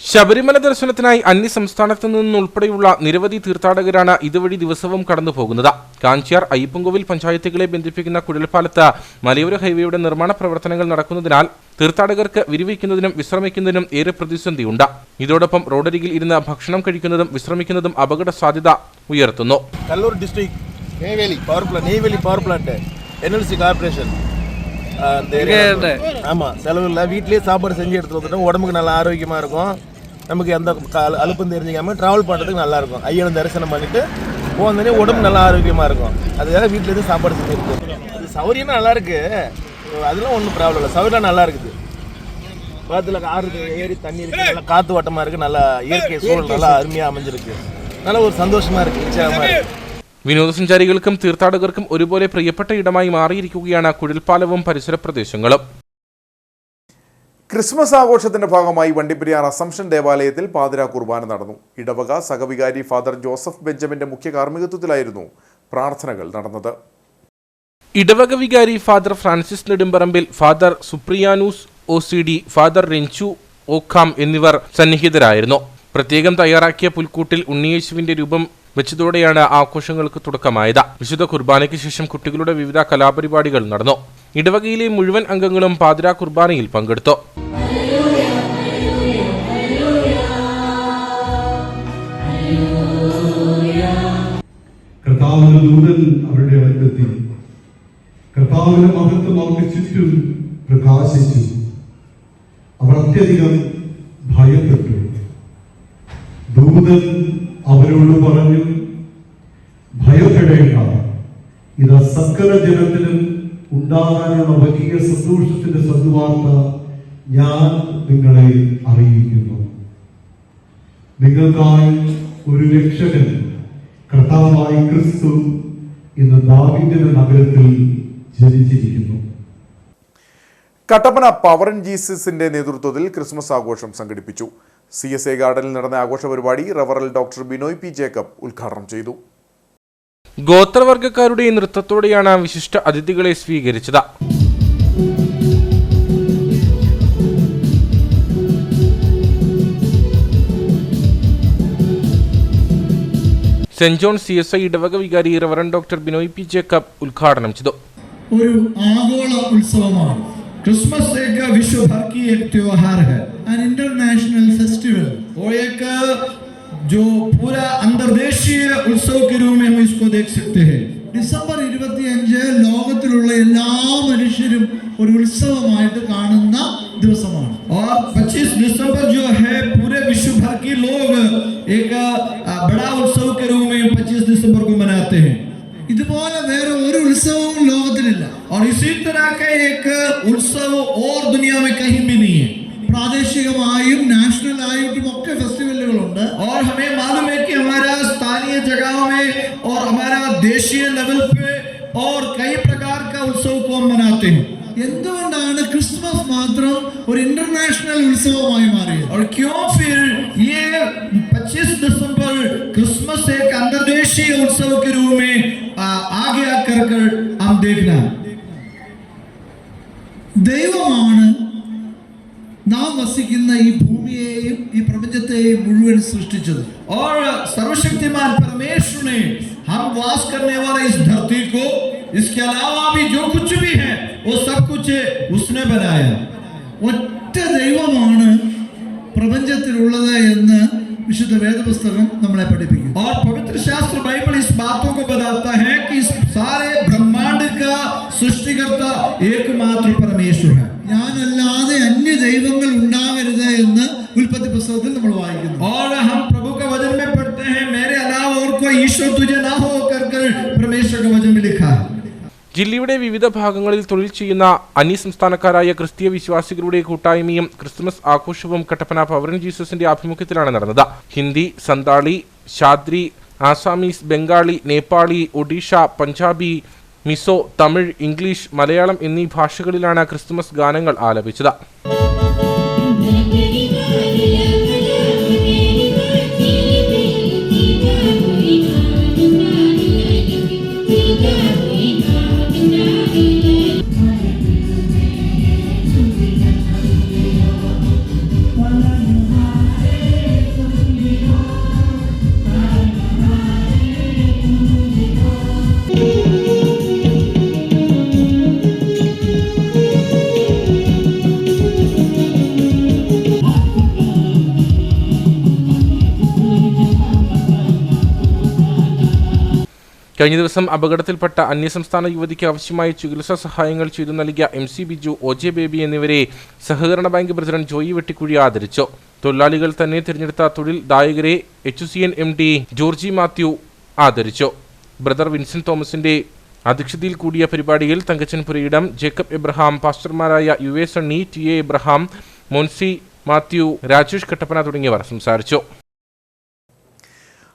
ശബരിമല ദർശനത്തിനായി അന്യസംസ്ഥാനത്തു നിന്നുൾപ്പെടെയുള്ള നിരവധി തീർത്ഥാടകരാണ് ഇതുവഴി ദിവസവും കടന്നു പോകുന്നത്. കാഞ്ചിയാർ അയ്യപ്പൻകോവിൽ പഞ്ചായത്തുകളെ ബന്ധിപ്പിക്കുന്ന കുഴൽപ്പാലത്ത് മലയോര ഹൈവേയുടെ നിർമ്മാണ പ്രവർത്തനങ്ങൾ നടക്കുന്നതിനാൽ തീർത്ഥാടകർക്ക് വിരിവയ്ക്കുന്നതിനും വിശ്രമിക്കുന്നതിനും ഏറെ പ്രതിസന്ധിയുണ്ട്. ഇതോടൊപ്പം റോഡരികിൽ ഇരുന്ന് ഭക്ഷണം കഴിക്കുന്നതും വിശ്രമിക്കുന്നതും അപകട സാധ്യത ഉയർത്തുന്നു. Kallur district Neyveli power plant NLC corporation ஆமாம் செலவு இல்லை. வீட்லேயே சாப்பாடு செஞ்சு எடுத்துகிட்டு வந்துட்டோம். உடம்புக்கு நல்லா ஆரோக்கியமாக இருக்கும். நமக்கு எந்த அலுப்பும் தெரிஞ்சிக்காமல் ட்ராவல் பண்ணுறதுக்கு நல்லாயிருக்கும். ஐயனை தரிசனம் பண்ணிவிட்டு போனோடனே உடம்பு நல்லா ஆரோக்கியமாக இருக்கும். அதுக்காக வீட்டிலேருந்து சாப்பாடு செஞ்சு எடுத்துகிட்டு அது சௌகரியமாக நல்லாயிருக்கு. அதெல்லாம் ஒன்றும் ப்ராப்ளம் இல்லை. சௌகரியம் நல்லா இருக்குது. காற்றுல ஆறு ஏறி தண்ணி இருக்குது. நல்லா காற்று வட்டமாக இருக்குது. நல்லா இயற்கை சூழல் நல்லா அருமையாக அமைஞ்சிருக்கு. நல்லா ஒரு சந்தோஷமாக இருக்குது. உற்சாகமாக இருக்குது. വിനോദസഞ്ചാരികൾക്കും തീർത്ഥാടകർക്കും ഒരുപോലെ പ്രിയപ്പെട്ട ഇടമായി മാറിയിരിക്കുകയാണ് കുഴൽപ്പാലവും പരിസര പ്രദേശങ്ങളും. ക്രിസ്മസ് ആഘോഷത്തിന്റെ ഭാഗമായി വണ്ടിപ്പെരിയാർ അസംഷൻ ദേവാലയത്തിൽ പാതിരാ കുർബാന നടന്നു. ഇടവക സഹവികാരി ഫാദർ ജോസഫ് ബെഞ്ചമിന്റെ മുഖ്യ കാർമ്മികത്വത്തിലായിരുന്നു പ്രാർത്ഥനകൾ നടന്നത്. ഇടവക വികാരി father Francis Nedumparambil, father Supriyanus OCD, father Renju Okham എന്നിവർ സന്നിഹിതരായിരുന്നു. പ്രത്യേകം തയ്യാറാക്കിയ പുൽക്കൂട്ടിൽ ഉണ്ണിയേശുവിന്റെ രൂപം വെച്ചതോടെയാണ് ആഘോഷങ്ങൾക്ക് തുടക്കമായത്. വിശുദ്ധ കുർബാനയ്ക്ക് ശേഷം കുട്ടികളുടെ വിവിധ കലാപരിപാടികൾ നടന്നു. ഇടവകയിലെ മുഴുവൻ അംഗങ്ങളും പാതിരാ കുർബാനയിൽ പങ്കെടുത്തു. കർത്താവിന്റെ ദൂതൻ അവരുടെ അടുത്തെത്തി. കർത്താവിന്റെ മഹത്വം അവർക്ക് ചുറ്റും പ്രകാശിച്ചു. അവർ അത്യധികം ഭയപ്പെട്ടു. ദൂതൻ അവരോട് പറഞ്ഞു, ഭയപ്പെടേണ്ട, ഇത് സകല ജനത്തിനും ഉണ്ടാകാനുള്ള വലിയ സന്തോഷത്തിന്റെ സദ്വാർത്ത ഞാൻ നിങ്ങളെ അറിയിക്കുന്നു. നിങ്ങൾക്കായി ഒരു രക്ഷകൻ, കർത്താവായ ക്രിസ്തു ഇന്ന് ദാവീദിന്റെ നഗരത്തിൽ ജനിച്ചിരിക്കുന്നു. കട്ടപ്പന പവർ ആൻഡ് ജീസസിന്റെ നേതൃത്വത്തിൽ ക്രിസ്മസ് ആഘോഷം സംഘടിപ്പിച്ചു. CSA ഗാർഡനിൽ നടന്ന ആഘോഷ പരിപാടി റവറൽ ഡോക്ടർ ബിനോയ് P. ജേക്കബ് ഉദ്ഘാടനം ചെയ്തു. ഗോത്രവർഗക്കാരുടെ നൃത്തത്തോടെയാണ് വിശിഷ്ട അതിഥികളെ സ്വീകരിച്ചത്. സെന്റ് ജോൺ CSI ഇടവക വികാരി reverend doctor Binoy P. Jacob ഉദ്ഘാടനം ചെയ്തു. ഒരു ആഗോള ഉത്സവമാണ് क्रिसमस. एक विश्व भर की एक त्योहार है, an international festival. वो एक जो पूरा अंतर्देशीय उत्सव के रूप में हम इसको देख सकते हैं. ഡിസംബർ 25 ലോകത്തിലുള്ള എല്ലാ മനുഷ്യരും ഒരു ഉത്സവമായിട്ട് കാണുന്ന ദിവസമാണ്. और 25 दिसंबर जो है पूरे विश्व भर के लोग एक बड़ा उत्सव के रूप में 25 दिसंबर को मनाते हैं. ഇതുപോലെ വേറെ ഒരു ഉത്സവവും ലോകത്തിലില്ല. और इसी तरह का एक उत्सव और दुनिया में कहीं भी नहीं है. പ്രാദേശികമായും നാഷണൽ ആയിട്ടും ഒക്കെ ഫെസ്റ്റിവലുകളുണ്ട്. और हमें मालूम है कि हमारा स्थानीय जगहों में और हमारा देशीय लेवल पे और कई प्रकार का उत्सव को हम मनाते हैं. എന്തുകൊണ്ടാണ് ക്രിസ്മസ് മാത്രം ഒരു ഇന്റർനാഷണൽ ഉത്സവമായി മാറിയത്? और क्यों फिर ये 25 दिसंबर क्रिसमस एक अंतर्देशीय उत्सव के रूप में आगे आकर हम देखना. ദൈവമാണ് നാം വസിക്കുന്ന ഈ ഭൂമിയെയും ഈ പ്രപഞ്ചത്തെയും മുഴുവൻ സൃഷ്ടിച്ചത്. और सर्वशक्तिमान परमेश्वर ने हम वास करने वाला इस धरती को, इसके अलावा भी जो कुछ भी है वो सब कुछ उसने बनाया. ഒറ്റ ദൈവമാണ് പ്രപഞ്ചത്തിലുള്ളത് എന്ന് विशुद्ध वेद पुस्तकम നമ്മളെ പഠിപ്പിക്കുന്നു. और पवित्र शास्त्र बाइबल इस बातों को बताता है कि इस सारे ब्रह्मांड का सृष्टिकर्ता एकमात्र परमेश्वर है. ഞാനല്ലാതെ അന്യ ദൈവങ്ങൾ ഉണ്ടാവരുത് എന്ന് ഉൽപ്പത്തി പുസ്തകത്തിൽ നമ്മൾ വായിക്കുന്നു. और हम प्रभु का वचन में पढ़ते हैं, मेरे अलावा और कोई ईश्वर तुझे ना हो करके परमेश्वर का वचन में लिखा है. ജില്ലയുടെ വിവിധ ഭാഗങ്ങളിൽ തൊഴിൽ ചെയ്യുന്ന അന്യസംസ്ഥാനക്കാരായ ക്രിസ്തീയ വിശ്വാസികളുടെ കൂട്ടായ്മയും ക്രിസ്തുമസ് ആഘോഷവും കട്ടപ്പന പവർ ആൻഡ് ജീസസിന്റെ ആഭിമുഖ്യത്തിലാണ് നടന്നത്. ഹിന്ദി, സന്താളി, ശാദ്രി, ആസാമീസ്, ബംഗാളി, നേപ്പാളി, ഒഡീഷ, പഞ്ചാബി, മിസോ, തമിഴ്, ഇംഗ്ലീഷ്, മലയാളം എന്നീ ഭാഷകളിലാണ് ക്രിസ്തുമസ് ഗാനങ്ങൾ ആലപിച്ചത്. കഴിഞ്ഞ ദിവസം അപകടത്തിൽപ്പെട്ട അന്യസംസ്ഥാന യുവതിക്ക് ആവശ്യമായ ചികിത്സാ സഹായങ്ങൾ ചെയ്തു നൽകിയ MC ബിജു, OJ ബേബി എന്നിവരെ സഹകരണ ബാങ്ക് പ്രസിഡന്റ് ജോയി വെട്ടിക്കുഴി ആദരിച്ചു. തൊഴിലാളികൾ തന്നെ തിരഞ്ഞെടുത്ത തൊഴിൽ ദായകരെ HUCN MD ജോർജി മാത്യു ആദരിച്ചു. ബ്രദർ വിൻസെന്റ് തോമസിന്റെ അധ്യക്ഷതയിൽ കൂടിയ പരിപാടിയിൽ തങ്കച്ചൻ പുരയിടം, ജേക്കബ് എബ്രഹാം, പാസ്റ്റർമാരായ UA സണ്ണി, TA എബ്രഹാം, മോൻസി മാത്യു, രാജേഷ് കട്ടപ്പന തുടങ്ങിയവർ സംസാരിച്ചു.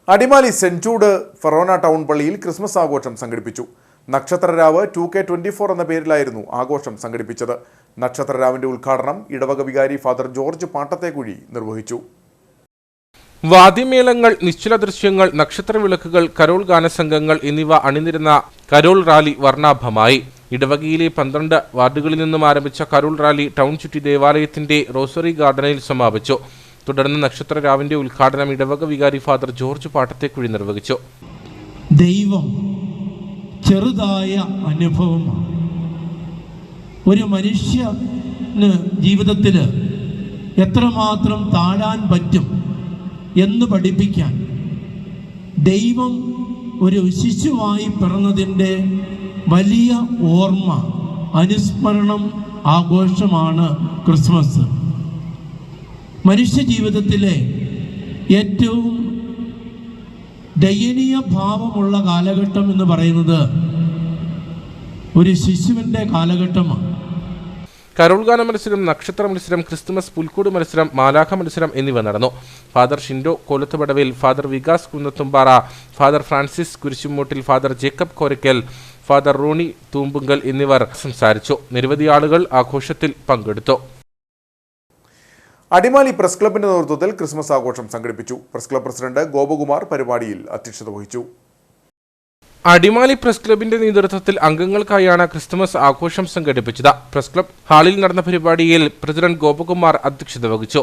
Adimali Saint Jude Forane town പള്ളിയിൽ ക്രിസ്മസ് ആഘോഷം സംഘടിപ്പിച്ചു. നക്ഷത്രരാവ് 2K24 എന്ന പേരിലായിരുന്നു ആഘോഷം സംഘടിപ്പിച്ചത്. നക്ഷത്രരാവിന്റെ ഉദ്ഘാടനം ഇടവക വികാരി ഫാദർ ജോർജ് പാട്ടത്തേക്കുഴി നിർവഹിച്ചു. വാദ്യമേളങ്ങൾ, നിശ്ചല ദൃശ്യങ്ങൾ, നക്ഷത്ര വിളക്കുകൾ, കരോൾ ഗാനസംഘങ്ങൾ എന്നിവ അണിനിരുന്ന കരോൾ റാലി വർണ്ണാഭമായി. ഇടവകയിലെ 12 വാർഡുകളിൽ നിന്നും ആരംഭിച്ച കരോൾ റാലി ടൗൺ ചുറ്റി ദേവാലയത്തിന്റെ റോസറി ഗാർഡനിൽ സമാപിച്ചു. തുടർന്ന് നക്ഷത്രരാവിന്റെ ഉദ്ഘാടനം ഇടവക വികാരി ഫാദർ ജോർജ് പാട്ടത്തേക്കുഴി നിർവഹിച്ചു. ദൈവം ചെറുതായ അനുഭവമാണ്. ഒരു മനുഷ്യന് ജീവിതത്തിൽ എത്രമാത്രം താഴാൻ പറ്റും എന്ന് പഠിപ്പിക്കാൻ ദൈവം ഒരു ശിശുവായി പിറന്നതിൻ്റെ വലിയ ഓർമ്മ, അനുസ്മരണം, ആഘോഷമാണ് ക്രിസ്മസ്. മനുഷ്യ ജീവിതത്തിലെ ഏറ്റവും ദയനീയ ഭാവമുള്ള കാലഘട്ടം എന്ന് പറയുന്നത് ഒരു ശിശുവിൻ്റെ കാലഘട്ടമാണ്. കരോൾ ഗാന മത്സരം, നക്ഷത്ര മത്സരം, ക്രിസ്തുമസ് പുൽക്കൂട് മത്സരം, മാലാഖ മത്സരം എന്നിവ നടന്നു. Father Shindo Kolathupadavil, father Vikas Kunnathumpara, father Francis Kurishumoottil, father Jacob Korakkal, father Roni Thoombunkal എന്നിവർ സംസാരിച്ചു. നിരവധി ആളുകൾ ആഘോഷത്തിൽ പങ്കെടുത്തു. അടിമാലി പ്രസ് ക്ലബിന്റെ നേതൃത്വത്തിൽ ക്രിസ്മസ് ആഘോഷം സംഘടിപ്പിച്ചു. പ്രസ് ക്ലബ് പ്രസിഡന്റ് ഗോപകുമാർ പരിപാടിയിൽ അധ്യക്ഷത വഹിച്ചു. അടിമാലി പ്രസ് ക്ലബിന്റെ നേതൃത്വത്തിൽ അംഗങ്ങൾക്കായാണ് ക്രിസ്തുമസ് ആഘോഷം സംഘടിപ്പിച്ചത്. പ്രസ് ക്ലബ് ഹാളിൽ നടന്ന പരിപാടിയിൽ പ്രസിഡന്റ് ഗോപകുമാർ അധ്യക്ഷത വഹിച്ചു.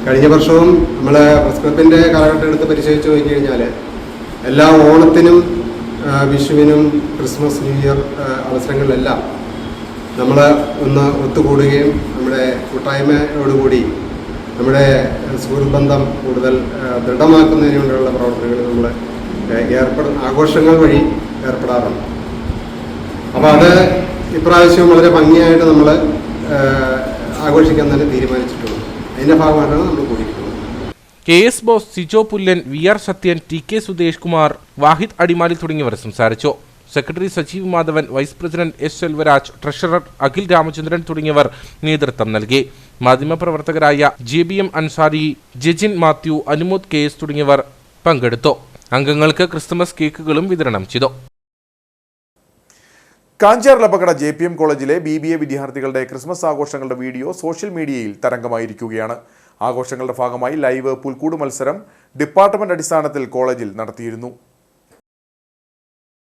കഴിഞ്ഞ വർഷവും നമ്മളെ പ്രസ് ക്ലബിന്റെ കാലഘട്ടം എടുത്ത് പരിശോധിച്ച് നോക്കിക്കഴിഞ്ഞാൽ എല്ലാ ഓണത്തിനും വിഷുവിനും ക്രിസ്മസ് ന്യൂ ഇയർ അവസരങ്ങളിലെല്ലാം നമ്മൾ ഒന്ന് ഒത്തുകൂടുകയും നമ്മുടെ കൂട്ടായ്മയോടുകൂടി നമ്മുടെ സുഹൃത്ത് ബന്ധം കൂടുതൽ ദൃഢമാക്കുന്നതിന് വേണ്ടിയുള്ള പ്രവർത്തനങ്ങളിൽ നമ്മൾ ആഘോഷങ്ങൾ വഴി ഏർപ്പെടാറുണ്ട്. അപ്പോൾ അത് ഇപ്രാവശ്യവും വളരെ ഭംഗിയായിട്ട് നമ്മൾ ആഘോഷിക്കാൻ തന്നെ തീരുമാനിച്ചിട്ടുണ്ട്. അതിൻ്റെ ഭാഗമായിട്ടാണ് നമ്മൾ കൂടിയിരിക്കുന്നത്. KS Bose, Sijo Pullan, VR Sathyan, TK Sudesh Kumar, Vahid Adimali തുടങ്ങിയവർ സംസാരിച്ചു. Secretary Sajeev Madhavan, vice president S Selvaraj, treasurer Akhil Ramachandran തുടങ്ങിയവർ നേതൃത്വം നൽകി. മാധ്യമപ്രവർത്തകരായ JBM അൻസാരി, ജെജിൻ മാത്യു, അനുമോദ് KS തുടങ്ങിയവർ പങ്കെടുത്തു. അംഗങ്ങൾക്ക് ക്രിസ്തുമസ് കേക്കുകളും വിതരണം ചെയ്തു. കാഞ്ചാർലപ്പക്കട JPM കോളേജിലെ BBA വിദ്യാർത്ഥികളുടെ ക്രിസ്മസ് ആഘോഷങ്ങളുടെ വീഡിയോ സോഷ്യൽ മീഡിയയിൽ തരംഗമായിരിക്കുകയാണ്. ആഘോഷങ്ങളുടെ ഭാഗമായി ലൈവ് പുൽക്കൂട് മത്സരം ഡിപ്പാർട്ട്മെന്റ് അടിസ്ഥാനത്തിൽ കോളേജിൽ നടത്തിയിരുന്നു.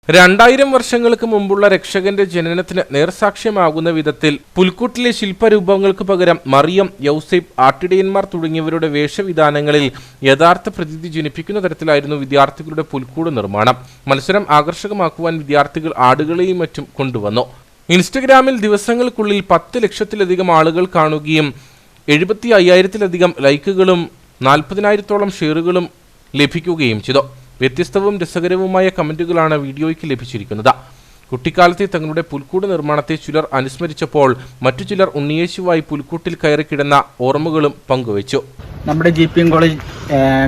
2000 വർഷങ്ങൾക്ക് മുമ്പുള്ള രക്ഷകന്റെ ജനനത്തിന് നേർസാക്ഷ്യമാകുന്ന വിധത്തിൽ പുൽക്കൂട്ടിലെ ശില്പരൂപങ്ങൾക്ക് പകരം മറിയം, യൗസേപ്പ്, ആട്ടിടയന്മാർ തുടങ്ങിയവരുടെ വേഷവിധാനങ്ങളിൽ യഥാർത്ഥ പ്രതീതി ജനിപ്പിക്കുന്ന തരത്തിലായിരുന്നു വിദ്യാർത്ഥികളുടെ പുൽക്കൂട് നിർമ്മാണം. മത്സരം ആകർഷകമാക്കുവാൻ വിദ്യാർത്ഥികൾ ആടുകളെയും മറ്റും കൊണ്ടുവന്നു. ഇൻസ്റ്റഗ്രാമിൽ ദിവസങ്ങൾക്കുള്ളിൽ 10 ലക്ഷത്തിലധികം ആളുകൾ കാണുകയും 75,000-ത്തിലധികം ലൈക്കുകളും 40,000-ത്തോളം ഷെയറുകളും ലഭിക്കുകയും ചെയ്തു. വ്യത്യസ്തവും രസകരവുമായ കമന്റുകളാണ് വീഡിയോയ്ക്ക് ലഭിച്ചിരിക്കുന്നത്. കുട്ടിക്കാലത്തെ തങ്ങളുടെ പുൽക്കൂട് നിർമ്മാണത്തെ ചിലർ അനുസ്മരിച്ചപ്പോൾ മറ്റു ചിലർ ഉണ്ണിയേശുവായി പുൽക്കൂട്ടിൽ കയറി കിടന്ന ഓർമ്മകളും പങ്കുവച്ചു. നമ്മുടെ JPM കോളേജ്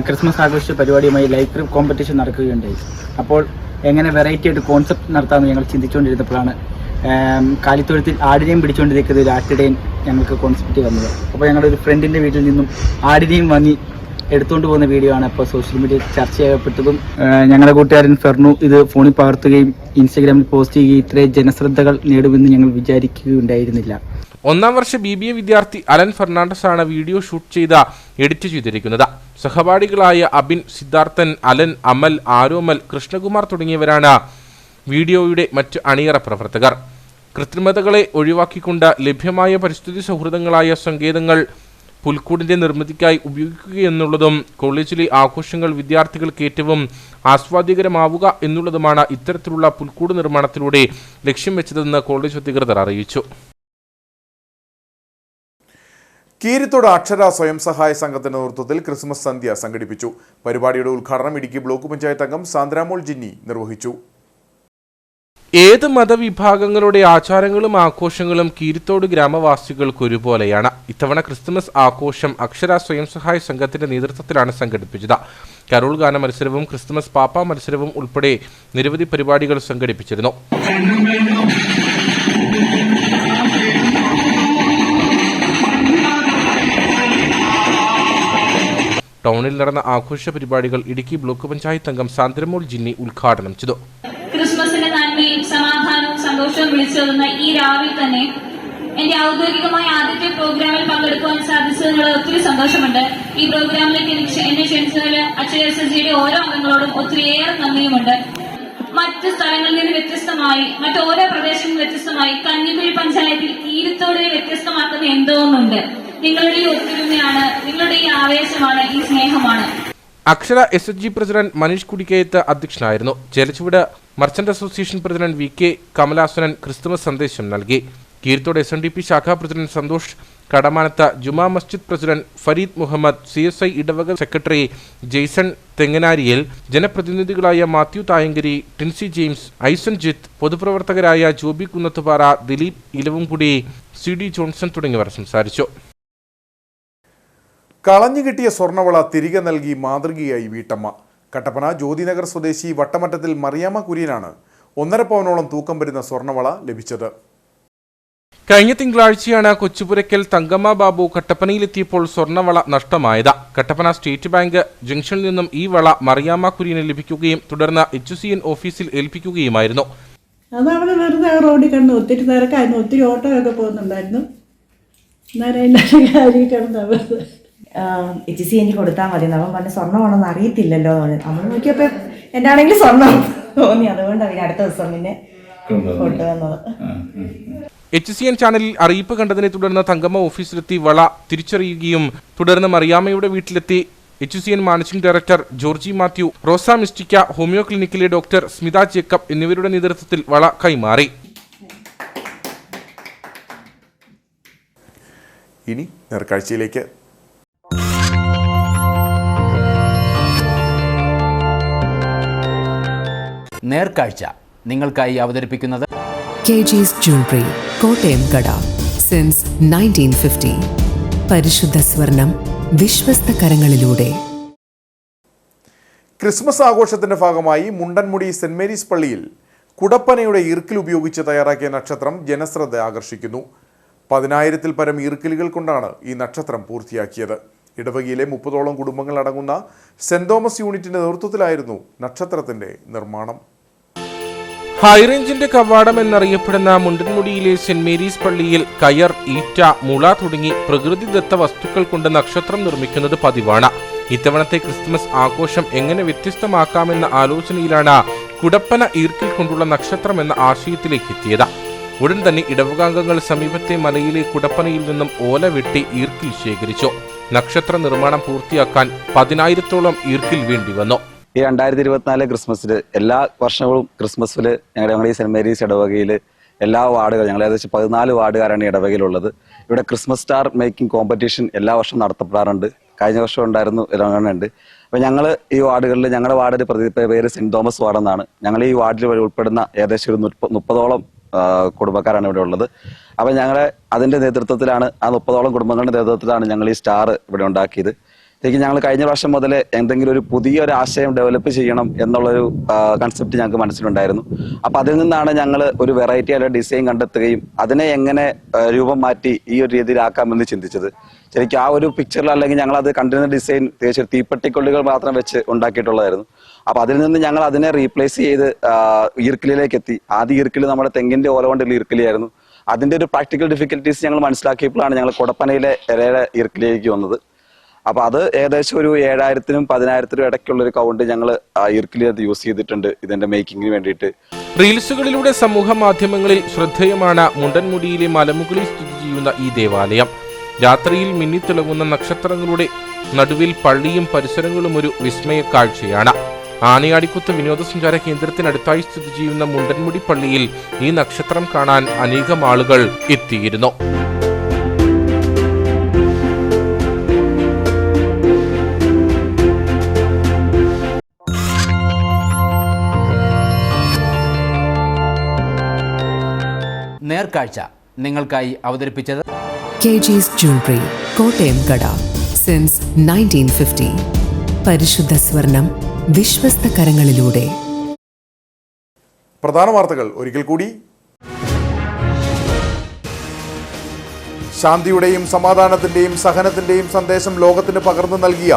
ക്രിസ്മസ് ആഘോഷ പരിപാടിയുമായി ലൈവ് കോമ്പറ്റീഷൻ നടക്കുകയുണ്ടായി. അപ്പോൾ എങ്ങനെ വെറൈറ്റി ആയിട്ട് കോൺസെപ്റ്റ് നടത്താമെന്ന് ഞങ്ങൾ ചിന്തിച്ചുകൊണ്ടിരുന്നപ്പോഴാണ് കാലിത്തൊഴുത്തിൽ ആടിനെയും പിടിച്ചുകൊണ്ടിരിക്കുന്ന ഒരു ആട്ടിടയൻ ഞങ്ങൾക്ക് കോൺസെപ്റ്റ് വന്നത്. അപ്പോൾ ഞങ്ങളുടെ ഒരു ഫ്രണ്ടിൻ്റെ വീട്ടിൽ നിന്നും ആടിനെയും വാങ്ങി എടുത്തുകൊണ്ട് പോകുന്ന വീഡിയോ ആണ് ഇപ്പോൾ സോഷ്യൽ മീഡിയയിൽ ചർച്ച ചെയ്യപ്പെട്ടതും. ഞങ്ങളുടെ കൂട്ടുകാരൻ ഫെർണു ഇത് ഫോണിൽ പകർത്തുകയും ഇൻസ്റ്റഗ്രാമിൽ പോസ്റ്റ് ചെയ്യുകയും ഇത്രയും ജനശ്രദ്ധകൾ നേടുമെന്ന് ഞങ്ങൾ വിചാരിക്കുകയുണ്ടായിരുന്നില്ല. 1ാം വർഷ BBA വിദ്യാർത്ഥി അലൻ ഫെർണാണ്ടസ് ആണ് വീഡിയോ ഷൂട്ട് ചെയ്ത് എഡിറ്റ് ചെയ്തിരിക്കുന്നത്. സഹപാഠികളായ അബിൻ, സിദ്ധാർത്ഥൻ, അലൻ, അമൽ, ആരോമൽ, കൃഷ്ണകുമാർ തുടങ്ങിയവരാണ് വീഡിയോയുടെ മറ്റ് അണിയറ പ്രവർത്തകർ. കൃത്രിമതകളെ ഒഴിവാക്കിക്കൊണ്ട് ലഭ്യമായ പരിസ്ഥിതി സൗഹൃദങ്ങളായ സങ്കേതങ്ങൾ പുൽക്കൂടിന്റെ നിർമ്മിതിക്കായി ഉപയോഗിക്കുകയെന്നുള്ളതും കോളേജിലെ ആഘോഷങ്ങൾ വിദ്യാർത്ഥികൾക്ക് ഏറ്റവും ആസ്വാദ്യകരമാവുക എന്നുള്ളതുമാണ് ഇത്തരത്തിലുള്ള പുൽക്കൂട് നിർമ്മാണത്തിലൂടെ ലക്ഷ്യം വെച്ചതെന്ന് കോളേജ് അധികൃതർ അറിയിച്ചു. കീരിത്തോട് അക്ഷര സ്വയം സഹായ സംഘത്തിന്റെ നേതൃത്വത്തിൽ ക്രിസ്മസ് സന്ധ്യ സംഘടിപ്പിച്ചു. പരിപാടിയുടെ ഉദ്ഘാടനം ഇടുക്കി ബ്ലോക്ക് പഞ്ചായത്ത് അംഗം സാന്ദ്രാമോൾ ജിന്നി നിർവഹിച്ചു. ഏത് മതവിഭാഗങ്ങളുടെ ആചാരങ്ങളും ആഘോഷങ്ങളും കീരിത്തോട് ഗ്രാമവാസികൾക്ക് ഒരുപോലെയാണ്. ഇത്തവണ ക്രിസ്തുമസ് ആഘോഷം അക്ഷര സ്വയം സഹായ സംഘത്തിന്റെ നേതൃത്വത്തിലാണ് സംഘടിപ്പിച്ചത്. കരോൾ ഗാന മത്സരവും ക്രിസ്തുമസ് പാപ്പ മത്സരവും ഉൾപ്പെടെ നിരവധി പരിപാടികൾ സംഘടിപ്പിച്ചിരുന്നു. ടൗണിൽ നടന്ന ആഘോഷ പരിപാടികൾ ഇടുക്കി ബ്ലോക്ക് പഞ്ചായത്ത് അംഗം സാന്ദ്രമോൾ ജിന്നി ഉദ്ഘാടനം ചെയ്തു. ക്രിസ്മസിന്റെ നന്മയും സമാധാനവും സന്തോഷവും വിളിച്ചോതുന്ന ഈ രാവിൽ തന്നെ എന്റെ ഔദ്യോഗികമായ ആദ്യത്തെ പ്രോഗ്രാമിൽ പങ്കെടുക്കുവാൻ സാധിച്ചതിനുള്ള ഒത്തിരി സന്തോഷമുണ്ട്. ഈ പ്രോഗ്രാമിലേക്ക് എന്നെ ക്ഷണിച്ചതിൽ അക്ഷയ ഓരോ അംഗങ്ങളോടും ഒത്തിരിയേറെ നന്ദിയുമുണ്ട്. മറ്റ് സ്ഥലങ്ങളിൽ നിന്ന് വ്യത്യസ്തമായി, മറ്റോരോ പ്രദേശങ്ങളിൽ വ്യത്യസ്തമായി കഞ്ഞിക്കുഴി പഞ്ചായത്തിൽ കീരിത്തോടിനെ വ്യത്യസ്തമാക്കുന്ന എന്തോന്നുണ്ട്. നിങ്ങളുടെ ഈ ഒത്തൊരുമയാണ്, നിങ്ങളുടെ ഈ ആവേശമാണ്, ഈ സ്നേഹമാണ്. അക്ഷര SHG പ്രസിഡന്റ് മനീഷ് കുടിക്കയത്ത് അധ്യക്ഷനായിരുന്നു. Chelachuvadu merchant association president VK Kamalasanan Christmas സന്ദേശം നൽകി. കീരിത്തോട് SNDP ശാഖാ president Santhosh Kadamanathu, Juma Masjid president Fareed Muhammad, CSI ഇടവക സെക്രട്ടറി ജെയ്സൺ തെങ്ങനാരിയിൽ, ജനപ്രതിനിധികളായ മാത്യു തായങ്കരി, ടിൻസി ജെയിംസ്, ഐസൻ ജിത്ത്, പൊതുപ്രവർത്തകരായ ജോബി കുന്നത്തുപാറ, ദിലീപ് ഇലവുംകുടി, CD ജോൺസൺ തുടങ്ങിയവർ സംസാരിച്ചു. കളഞ്ഞുകിട്ടിയ സ്വർണ്ണവള തിരികെ നൽകി മാതൃകയായി വീട്ടമ്മ. കട്ടപ്പന ജ്യോതിനഗർ സ്വദേശി വട്ടമറ്റത്തിൽ മറിയാമ്മ കുര്യനാണ് 1.5 പവനോളം തൂക്കം വരുന്ന സ്വർണ്ണവള ലഭിച്ചത്. കഴിഞ്ഞ തിങ്കളാഴ്ചയാണ് കൊച്ചുപുരയ്ക്കൽ തങ്കമ്മ ബാബു കട്ടപ്പനയിലെത്തിയപ്പോൾ സ്വർണ്ണവള നഷ്ടമായത്. കട്ടപ്പന സ്റ്റേറ്റ് ബാങ്ക് ജംഗ്ഷനിൽ നിന്നും ഈ വള മറിയാമ്മ കുര്യന് ലഭിക്കുകയും തുടർന്ന് HCN ഓഫീസിൽ ഏൽപ്പിക്കുകയുമായിരുന്നു. അതവിടെ വെറുതെ റോഡിൽ കണ്ട് ഒത്തിരി തിരക്കായിരുന്നു, ഒത്തിരി ഓട്ടോ ഒക്കെ പോകുന്നുണ്ടായിരുന്നു. HCN കൊടുത്താൽ മതി. അവൻ പറഞ്ഞ സ്വർണ്ണമാണെന്ന് അറിയത്തില്ലല്ലോ. നമ്മൾ നോക്കിയപ്പോൾ എൻ്റെ ആണെങ്കിൽ സ്വർണ്ണം തോന്നി, അതുകൊണ്ട് അവന് അടുത്ത ദിവസം പിന്നെ കൊണ്ടുവന്നത്. HCN ചാനലിൽ അറിയിപ്പ് കണ്ടതിനെ തുടർന്ന് തങ്കമ്മ ഓഫീസിലെത്തി വള തിരിച്ചറിയുകയും തുടർന്ന് മറിയാമ്മയുടെ വീട്ടിലെത്തി HCN managing director Georgie Mathew, Rosa Mystica, homeo ക്ലിനിക്കിലെ ഡോക്ടർ സ്മിത ജേക്കബ് എന്നിവരുടെ നേതൃത്വത്തിൽ വള കൈമാറി. ഇനി നേർക്കാഴ്ചയിലേക്ക്. നേർക്കാഴ്ച നിങ്ങൾക്കായി അവതരിപ്പിക്കുന്നത് KG's Jewelry, കോട്ടയം കട. സിൻസ് 1950. പരിശുദ്ധ സ്വർണം വിശ്വസ്ത കരങ്ങളിലൂടെ. ക്രിസ്മസ് ആഘോഷത്തിന്റെ ഭാഗമായി മുണ്ടൻമുടി സെന്റ് മേരീസ് പള്ളിയിൽ കുടപ്പനയുടെ ഈർക്കിൽ ഉപയോഗിച്ച് തയ്യാറാക്കിയ നക്ഷത്രം ജനശ്രദ്ധ ആകർഷിക്കുന്നു. 10,000-ൽ പരം ഈർക്കിലുകൾ കൊണ്ടാണ് ഈ നക്ഷത്രം പൂർത്തിയാക്കിയത്. ഇടവകയിലെ 30ഓളം കുടുംബങ്ങൾ അടങ്ങുന്ന സെന്റ് തോമസ് യൂണിറ്റിന്റെ നേതൃത്വത്തിലായിരുന്നു നക്ഷത്രത്തിന്റെ നിർമ്മാണം. ഹൈറേഞ്ചിന്റെ കവാടം എന്നറിയപ്പെടുന്ന മുണ്ടൻമുടിയിലെ സെന്റ് മേരീസ് പള്ളിയിൽ കയർ, ഈറ്റ, മുള തുടങ്ങി പ്രകൃതിദത്ത വസ്തുക്കൾ കൊണ്ട് നക്ഷത്രം നിർമ്മിക്കുന്നത് പതിവാണ്. ഇത്തവണത്തെ ക്രിസ്തുമസ് ആഘോഷം എങ്ങനെ വ്യത്യസ്തമാക്കാമെന്ന ആലോചനയിലാണ് കുടപ്പന ഈർക്കിൽ കൊണ്ടുള്ള നക്ഷത്രം എന്ന ആശയത്തിലേക്ക് എത്തിയത്. ഉടൻ തന്നെ ഇടവകാംഗങ്ങൾ സമീപത്തെ മലയിലെ കുടപ്പനയിൽ നിന്നും ഓല വെട്ടി ഈർക്കിൽ ശേഖരിച്ചു. നക്ഷത്ര നിർമ്മാണം പൂർത്തിയാക്കാൻ 10,000-ഓളം ഈർക്കിൽ വേണ്ടി വന്നു. ഈ 2024 ക്രിസ്മസിൽ എല്ലാ വർഷങ്ങളും ക്രിസ്മസിൽ ഞങ്ങളുടെ ഈ സെന്റ് മേരീസ് ഇടവകയിൽ എല്ലാ വാർഡുകൾ, ഞങ്ങൾ ഏകദേശം 14 വാർഡുകാരാണ് ഇടവകയിലുള്ളത്. ഇവിടെ ക്രിസ്മസ് സ്റ്റാർ മേക്കിംഗ് കോമ്പറ്റീഷൻ എല്ലാ വർഷവും നടത്തപ്പെടാറുണ്ട്. കഴിഞ്ഞ വർഷം ഉണ്ടായിരുന്നു, ഉണ്ട്. അപ്പോൾ ഞങ്ങൾ ഈ വാർഡുകളിൽ, ഞങ്ങളുടെ വാർഡിൽ പേര് സെന്റ് തോമസ് വാർഡെന്നാണ്. ഞങ്ങൾ ഈ വാർഡിൽ ഉൾപ്പെടുന്ന ഏകദേശം ഒരു 30ഓളം കുടുംബക്കാരാണ് ഇവിടെ ഉള്ളത്. അപ്പം ഞങ്ങളെ അതിൻ്റെ നേതൃത്വത്തിലാണ്, ആ 30ഓളം കുടുംബങ്ങളുടെ നേതൃത്വത്തിലാണ് ഞങ്ങൾ ഈ സ്റ്റാർ ഇവിടെ ഉണ്ടാക്കിയത്. ശരിക്കും ഞങ്ങൾ കഴിഞ്ഞ വർഷം മുതൽ എന്തെങ്കിലും ഒരു പുതിയൊരു ആശയം ഡെവലപ്പ് ചെയ്യണം എന്നുള്ളൊരു കൺസെപ്റ്റ് ഞങ്ങൾക്ക് മനസ്സിലുണ്ടായിരുന്നു. അപ്പം അതിൽ നിന്നാണ് ഞങ്ങൾ ഒരു വെറൈറ്റി ആയിട്ട് ഡിസൈൻ കണ്ടെത്തുകയും അതിനെ എങ്ങനെ രൂപം മാറ്റി ഈ ഒരു രീതിയിലാക്കാമെന്ന് ചിന്തിച്ചത്. ശരിക്കും ആ ഒരു പിക്ചറിൽ, അല്ലെങ്കിൽ ഞങ്ങൾ അത് കണ്ടിരുന്ന ഡിസൈൻ തീർച്ചയായും തീപ്പെട്ടിക്കൊള്ളികൾ മാത്രം വെച്ച് ഉണ്ടാക്കിയിട്ടുള്ളതായിരുന്നു. അപ്പം അതിൽ നിന്ന് ഞങ്ങൾ അതിനെ റീപ്ലേസ് ചെയ്ത് ഈർക്കിലേക്ക് എത്തി. ആദ്യ ഈർക്കിൽ നമ്മുടെ തെങ്ങിന്റെ ഓല കൊണ്ടുള്ള ഈർക്കിലായിരുന്നു. അതിന്റെ ഒരു പ്രാക്ടിക്കൽ ഡിഫിക്കൽട്ടീസ് ഞങ്ങൾ മനസ്സിലാക്കിയപ്പോഴാണ് ഞങ്ങൾ കുടപ്പനയിലെ ഇലയുടെ ഈർക്കിലേക്ക് വന്നത്. അപ്പൊ അത് ഏകദേശം ഒരു 7,000-നും 10,000-നും ഇടയ്ക്കുള്ള ഒരു കൗണ്ട് ഞങ്ങൾ ഈർക്കിലി അത് യൂസ് ചെയ്തിട്ടുണ്ട് ഇതിന്റെ മേക്കിങ്ങിന് വേണ്ടിയിട്ട്. റീൽസുകളിലൂടെ സമൂഹ മാധ്യമങ്ങളിൽ ശ്രദ്ധേയമാണ് മുണ്ടൻമുടിയിലെ മലമുകളിൽ സ്ഥിതി ചെയ്യുന്ന ഈ ദേവാലയം. രാത്രിയിൽ മിന്നിത്തിളങ്ങുന്ന നക്ഷത്രങ്ങളുടെ നടുവിൽ പള്ളിയും പരിസരങ്ങളും ഒരു വിസ്മയ കാഴ്ചയാണ്. ആനയാടിക്കുത്ത് വിനോദസഞ്ചാര കേന്ദ്രത്തിനടുത്തായി സ്ഥിതി ചെയ്യുന്ന മുണ്ടൻമുടി പള്ളിയിൽ ഈ നക്ഷത്രം കാണാൻ അനേകം ആളുകൾ എത്തിയിരുന്നു. നേർക്കാഴ്ച നിങ്ങൾക്കായി അവതരിപ്പിച്ചത് KG's Jewelry, കോട്ടയം കട. Since 1950. പരിശുദ്ധ സ്വർണം വിശ്വസ്ത കരങ്ങളിലൂടെ. പ്രധാന വാർത്തകൾ ഒരിക്കൽ കൂടി. ശാന്തിയുടെയും സമാധാനത്തിന്റെയും സഹനത്തിന്റെയും സന്ദേശം ലോകത്തിന് പകർന്നു നൽകിയ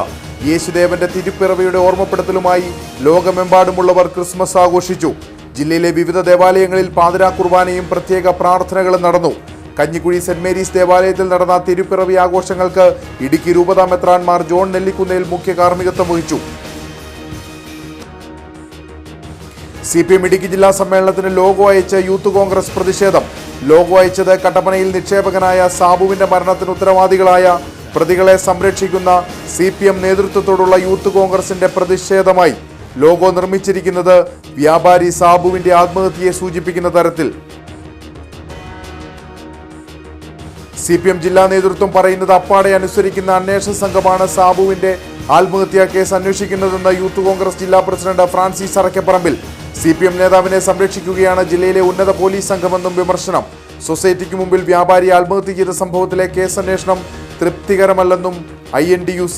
യേശുദേവന്റെ തിരുപ്പിറവിയുടെ ഓർമ്മപ്പെടുത്തലുമായി ലോകമെമ്പാടുമുള്ളവർ ക്രിസ്മസ് ആഘോഷിച്ചു. ജില്ലയിലെ വിവിധ ദേവാലയങ്ങളിൽ പാതിരാ കുർബാനയും പ്രത്യേക പ്രാർത്ഥനകളും നടന്നു. കഞ്ഞിക്കുഴി സെന്റ് മേരീസ് ദേവാലയത്തിൽ നടന്ന തിരുപ്പിറവി ആഘോഷങ്ങൾക്ക് ഇടുക്കി രൂപതാ മെത്രാൻമാർ ജോൺ നെല്ലിക്കുന്നേൽ മുഖ്യ കാർമ്മികത്വം വഹിച്ചു. CPM ഇടുക്കി ജില്ലാ സമ്മേളനത്തിന് ലോഗോ അയച്ച് യൂത്ത് കോൺഗ്രസ് പ്രതിഷേധം. ലോഗോ അയച്ചത് കട്ടപ്പനയിൽ നിക്ഷേപകനായ സാബുവിന്റെ മരണത്തിന് ഉത്തരവാദികളായ പ്രതികളെ സംരക്ഷിക്കുന്ന CPM നേതൃത്വത്തോടുള്ള യൂത്ത് കോൺഗ്രസിന്റെ പ്രതിഷേധമായി. ലോഗോ നിർമ്മിച്ചിരിക്കുന്നത് വ്യാപാരി സാബുവിന്റെ ആത്മഹത്യയെ സൂചിപ്പിക്കുന്ന തരത്തിൽ. CPM ജില്ലാ നേതൃത്വം പറയുന്നത് അപ്പാടെ അനുസരിക്കുന്ന അന്വേഷണ സംഘമാണ് സാബുവിന്റെ ആത്മഹത്യാ കേസ് അന്വേഷിക്കുന്നതെന്ന് യൂത്ത് കോൺഗ്രസ് ജില്ലാ പ്രസിഡന്റ് ഫ്രാൻസിസ് അറക്കപ്പറമ്പിൽ. CPM നേതാവിനെ സംരക്ഷിക്കുകയാണ് ജില്ലയിലെ ഉന്നത പോലീസ് സംഘമെന്നും വിമർശനം. സൊസൈറ്റിക്ക് മുമ്പിൽ വ്യാപാരി ആത്മഹത്യ ചെയ്ത സംഭവത്തിലെ കേസ് അന്വേഷണം തൃപ്തികരമല്ലെന്നും INTUC.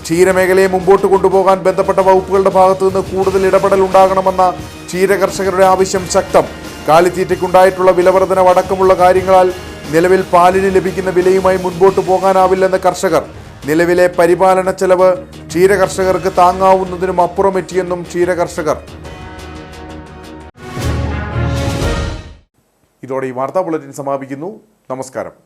ക്ഷീരമേഖലയെ മുമ്പോട്ട് കൊണ്ടുപോകാൻ ബന്ധപ്പെട്ട വകുപ്പുകളുടെ ഭാഗത്തു നിന്ന് കൂടുതൽ ഇടപെടൽ ഉണ്ടാകണമെന്ന ക്ഷീരകർഷകരുടെ ആവശ്യം ശക്തം. കാലിത്തീറ്റയ്ക്കുണ്ടായിട്ടുള്ള വിലവർധനവ് അടക്കമുള്ള കാര്യങ്ങളാൽ നിലവിൽ പാലിന് ലഭിക്കുന്ന വിലയുമായി മുൻപോട്ട് പോകാനാവില്ലെന്ന് കർഷകർ. നിലവിലെ പരിപാലന ചെലവ് ക്ഷീരകർഷകർക്ക് താങ്ങാവുന്നതിനും അപ്പുറമെത്തിയെന്നും ക്ഷീരകർഷകർ. ഇതോടെ ഈ വാർത്താ ബുള്ളറ്റിൻ സമാപിക്കുന്നു. നമസ്കാരം.